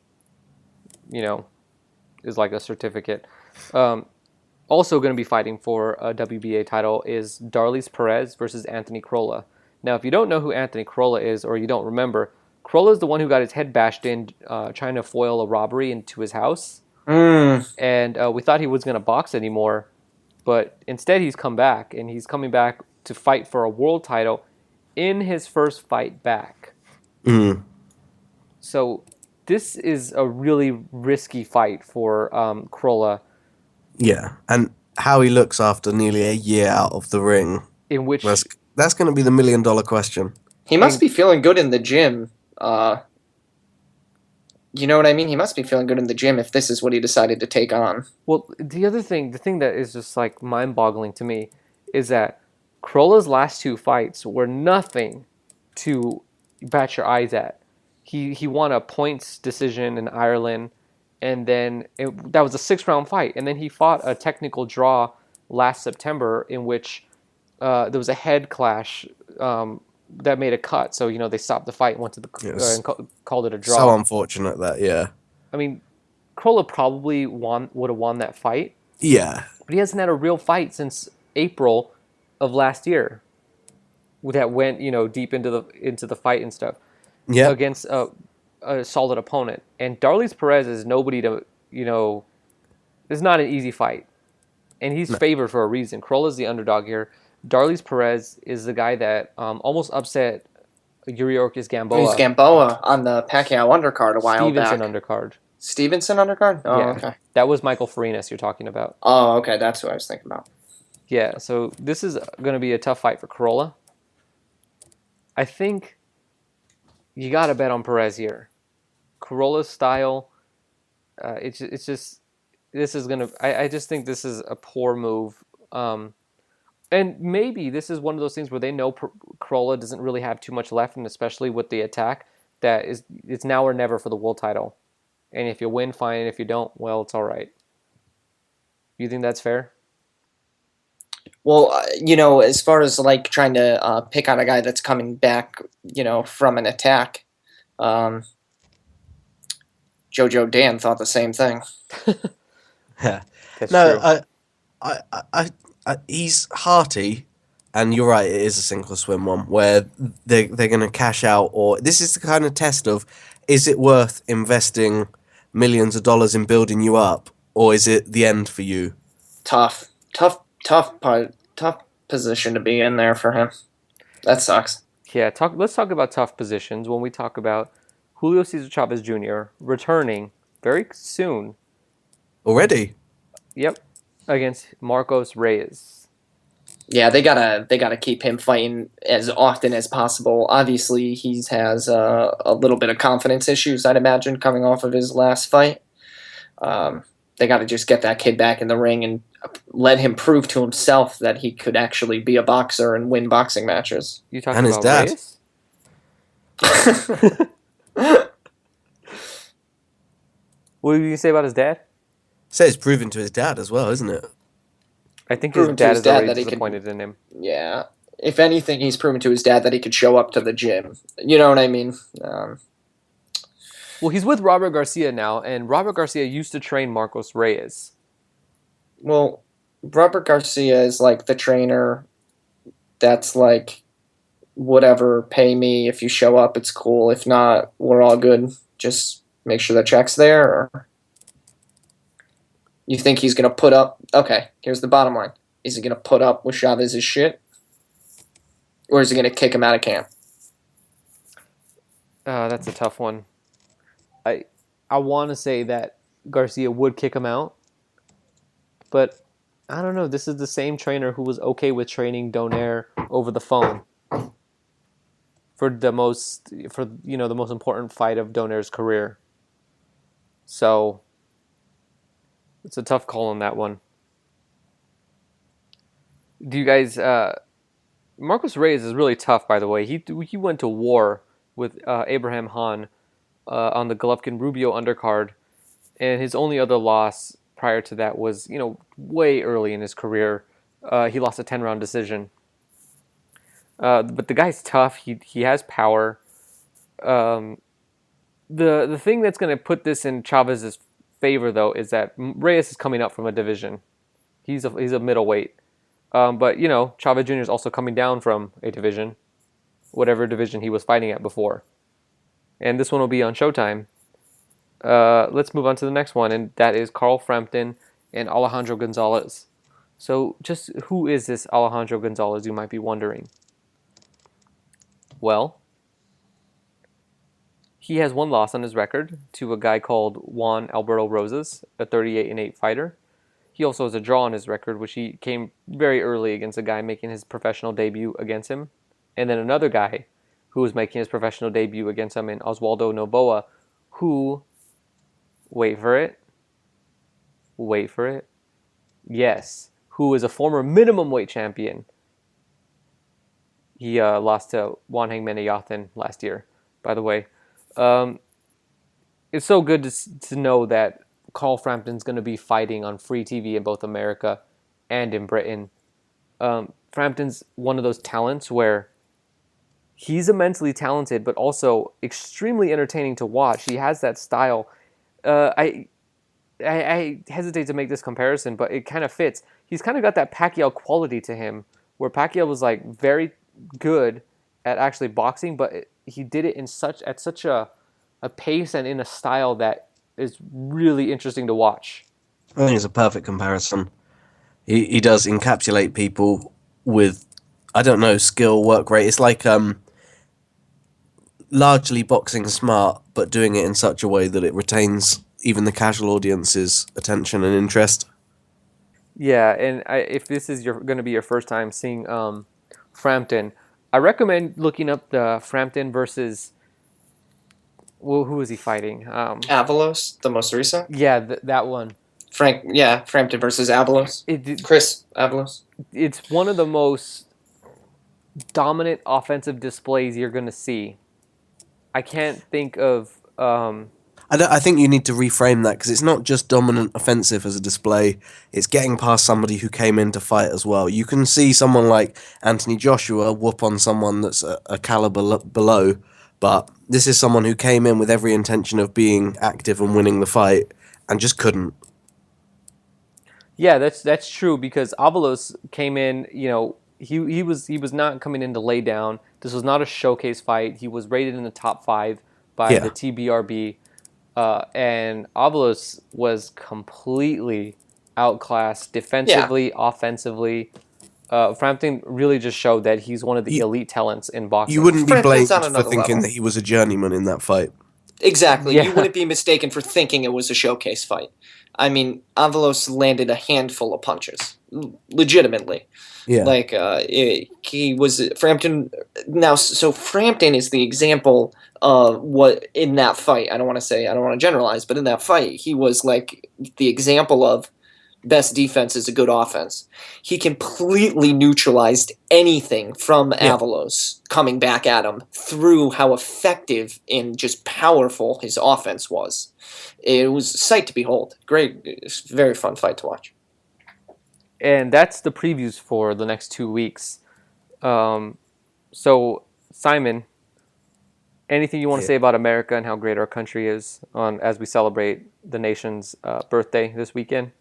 is like a certificate. Also going to be fighting for a WBA title is Darlis Perez versus Anthony Crolla. Now, if you don't know who Anthony Crolla is, or you don't remember, Crolla is the one who got his head bashed in trying to foil a robbery into his house. And we thought he was going to box anymore, but instead he's come back, and he's coming back to fight for a world title in his first fight back. So this is a really risky fight for Crolla. Yeah, and how he looks after nearly a year out of the ring. In which that's going to be the $1 million question. He must be feeling good in the gym. You know what I mean? He must be feeling good in the gym if this is what he decided to take on. Well, the thing that is just like mind-boggling to me is that Crolla's last 2 fights were nothing to bat your eyes at. He won a points decision in Ireland, and then that was a 6-round fight. And then he fought a technical draw last September in which there was a head clash that made a cut. So, they stopped the fight and went to and called it a draw. So unfortunate that, yeah. I mean, Crolla probably would have won that fight. Yeah. But he hasn't had a real fight since April of last year. That went, deep into the fight and stuff. Yeah. Against a solid opponent. And Darlis Perez is nobody to, it's not an easy fight. And he's favored for a reason. Crolla's the underdog here. Darlis Perez is the guy that almost upset Yuriorkis Gamboa. It was Gamboa on the Pacquiao undercard a while back. Stevenson undercard. Stevenson undercard? Oh, yeah. Okay. That was Michael Farinas you're talking about. Oh, okay. That's who I was thinking about. Yeah, so this is going to be a tough fight for Crolla. I think you got to bet on Perez here. Crolla's style, it's just, this is going to, I just think this is a poor move. And maybe this is one of those things where they know Crolla doesn't really have too much left, and especially with the attack, that it's now or never for the world title. And if you win, fine. If you don't, well, it's all right. You think that's fair? Well, as far as like trying to pick on a guy that's coming back, from an attack, Jojo Dan thought the same thing. That's true. He's hearty, and you're right, it is a sink or swim one where they're going to cash out, or this is the kind of test of, is it worth investing millions of dollars in building you up, or is it the end for you? Tough position to be in there for him. That sucks. Yeah, let's talk about tough positions when we talk about Julio Cesar Chavez Jr. returning very soon. Already? Yep, against Marcos Reyes. Yeah, they gotta keep him fighting as often as possible. Obviously, he has a little bit of confidence issues, I'd imagine, coming off of his last fight. They got to just get that kid back in the ring and let him prove to himself that he could actually be a boxer and win boxing matches. You talking and his about dad. Reyes? What did you say about his dad? So it's proven to his dad as well, isn't it? I think his dad is already disappointed in him. Yeah. If anything, he's proven to his dad that he could show up to the gym. You know what I mean? Well, he's with Robert Garcia now, and Robert Garcia used to train Marcos Reyes. Well, Robert Garcia is like the trainer that's like, whatever, pay me. If you show up, it's cool. If not, we're all good. Just make sure the check's there. Or you think he's going to put up... Okay, here's the bottom line. Is he going to put up with Chavez's shit? Or is he going to kick him out of camp? That's a tough one. I want to say that Garcia would kick him out, but I don't know. This is the same trainer who was okay with training Donaire over the phone for the most important fight of Donaire's career. So it's a tough call on that one. Do you guys? Marcos Reyes is really tough, by the way. He went to war with Abraham Hahn on the Golovkin-Rubio undercard, and his only other loss prior to that was, way early in his career. He lost a 10-round decision. But the guy's tough. He has power. The thing that's going to put this in Chavez's favor, though, is that Reyes is coming up from a division. He's a middleweight. But, Chavez Jr. is also coming down from a division, whatever division he was fighting at before. And this one will be on Showtime. Let's move on to the next one, and that is Carl Frampton and Alejandro Gonzalez. So just who is this Alejandro Gonzalez, you might be wondering? Well, he has one loss on his record to a guy called Juan Alberto Rosas, a 38-8 fighter. He also has a draw on his record, which he came very early against a guy making his professional debut against him. And then another guy who was making his professional debut against him in Oswaldo Noboa, who, wait for it, yes, who is a former minimum weight champion. He lost to Juan Hangman Yathin last year, by the way. It's so good to know that Carl Frampton's going to be fighting on free TV in both America and in Britain. Frampton's one of those talents where he's immensely talented, but also extremely entertaining to watch. He has that style. I hesitate to make this comparison, but it kind of fits. He's kind of got that Pacquiao quality to him, where Pacquiao was like very good at actually boxing, but he did it at such a pace and in a style that is really interesting to watch. I think it's a perfect comparison. He does encapsulate people with, I don't know, skill, work rate. It's like largely boxing smart, but doing it in such a way that it retains even the casual audience's attention and interest. Yeah, and if this is going to be your first time seeing Frampton, I recommend looking up the Frampton versus... Well, who was he fighting? Avalos, the most recent? Yeah, that one. Frampton versus Avalos. Chris Avalos. It's one of the most dominant offensive displays you're going to see. I can't think of... I think you need to reframe that, because it's not just dominant offensive as a display, it's getting past somebody who came in to fight as well. You can see someone like Anthony Joshua whoop on someone that's a caliber below, but this is someone who came in with every intention of being active and winning the fight, and just couldn't. Yeah, that's true, because Avalos came in, he was not coming in to lay down. This was not a showcase fight. He was rated in the top 5 by the TBRB. And Avalos was completely outclassed defensively, offensively. Frampton really just showed that he's one of the elite talents in boxing. You wouldn't be blamed for thinking level. that he was a journeyman in that fight. Exactly. Yeah. You wouldn't be mistaken for thinking it was a showcase fight. I mean, Avalos landed a handful of punches, legitimately. Yeah. Like, he was... Frampton... Now, so Frampton is the example of what, in that fight, I don't want to generalize, but in that fight, he was like the example of best defense is a good offense. He completely neutralized anything from Avalos coming back at him through how effective and just powerful his offense was. It was a sight to behold. Great, very fun fight to watch. And that's the previews for the next 2 weeks. So, Simon, anything you want to say about America and how great our country is as we celebrate the nation's birthday this weekend?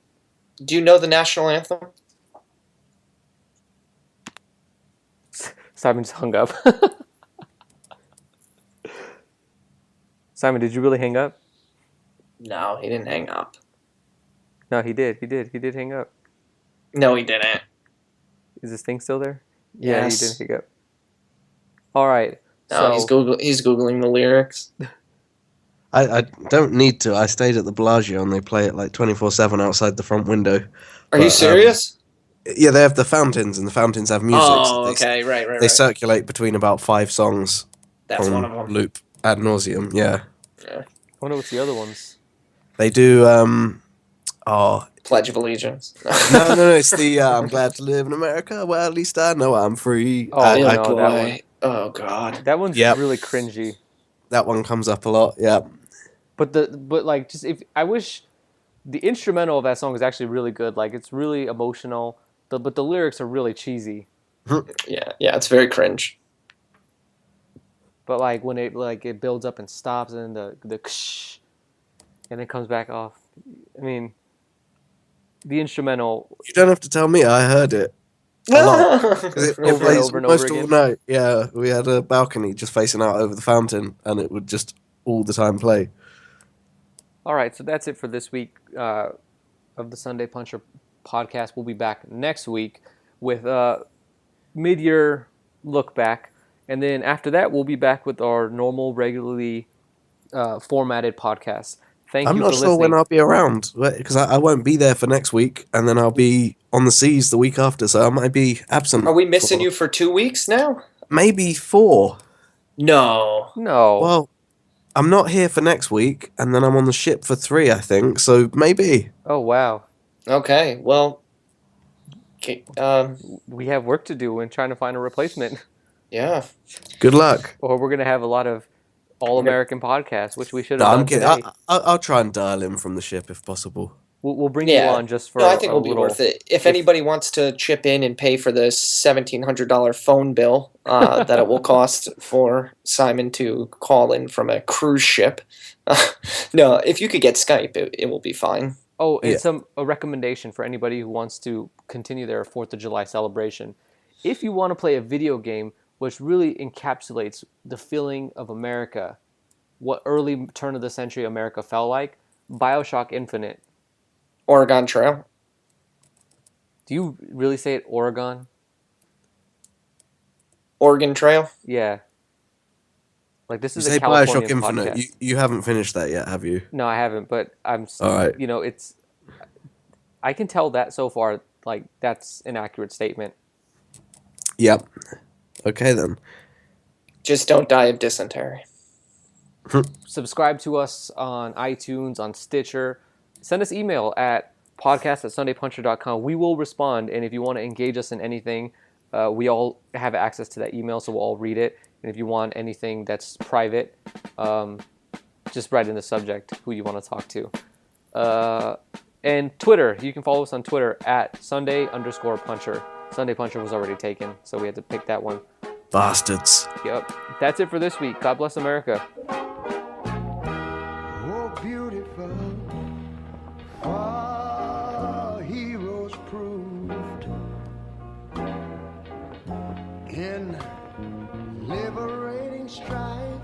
Do you know the national anthem? Simon just hung up. Simon, did you really hang up? No, he didn't hang up. No, he did. He did hang up. No, he didn't. Is this thing still there? Yes. Yeah, he did hang up. All right. No, he's Googling the lyrics. I don't need to. I stayed at the Bellagio and they play it like 24/7 outside the front window. Are you serious? Yeah, they have the fountains, and the fountains have music. Oh, okay, right. They circulate between about 5 songs. That's one of them. Loop ad nauseum. Yeah. I wonder what's the other ones. They do. Pledge of Allegiance. No. It's the I'm glad to live in America. Well, at least I know I'm free. That one. Oh God. That one's really cringy. That one comes up a lot. Yeah. But I wish the instrumental of that song is actually really good. Like, it's really emotional. But the lyrics are really cheesy. Yeah, it's very cringe. But like when it builds up and stops and the ksh, and it comes back off. I mean, the instrumental You don't have to tell me. I heard it a lot. 'Cause it over and plays over and over almost all again. night. Yeah, we had a balcony just facing out over the fountain, and it would just all the time play. All right, so that's it for this week of the Sunday Puncher podcast. We'll be back next week with a mid-year look back, and then after that, we'll be back with our normal, regularly formatted podcast. Thank I'm you not for sure listening. when I'll be around because I won't be there for next week, and then I'll be on the seas the week after, so I might be absent. Are we missing for you for 2 weeks now? maybe 4. No. No. Well, I'm not here for next week, and then I'm on the ship for 3, I think. So maybe. Oh, wow. Okay, well, okay, We have work to do in trying to find a replacement. yeah. Good luck. Or we're going to have a lot of all-American podcasts, which we should No, have I'm done kidding. today. I'll try and dial in from the ship if possible. We'll bring you Yeah. on just for No, I think a it'll be little... worth it. If anybody wants to chip in and pay for the $1,700 phone bill that it will cost for Simon to call in from a cruise ship, no, if you could get Skype, it will be fine. Oh, and Yeah. a recommendation for anybody who wants to continue their 4th of July celebration. If you want to play a video game which really encapsulates the feeling of America, what early turn of the century America felt like, BioShock Infinite. Oregon Trail. Do you really say it Oregon? Oregon Trail. Yeah. Like this You is say a California Bioshock Infinite. podcast. You haven't finished that yet, have you? No, I haven't, but I'm. All right. You know, it's. I can tell that so far, like that's an accurate statement. Yep. Okay then. Just don't die of dysentery. Subscribe to us on iTunes, on Stitcher. Send us email at podcast@sundaypuncher.com. We will respond, and if you want to engage us in anything, we all have access to that email, so we'll all read it. And if you want anything that's private, just write in the subject who you want to talk to. And Twitter, you can follow us on Twitter at Sunday_Puncher. Sunday Puncher was already taken, so we had to pick that one. Bastards. Yep. That's it for this week. God bless America. Oh, beautiful, our heroes proved in liberating strife.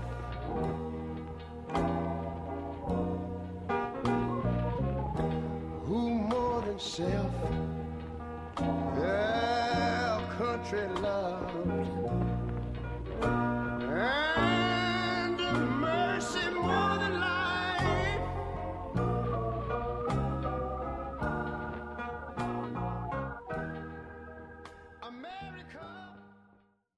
Who more than self their country loved.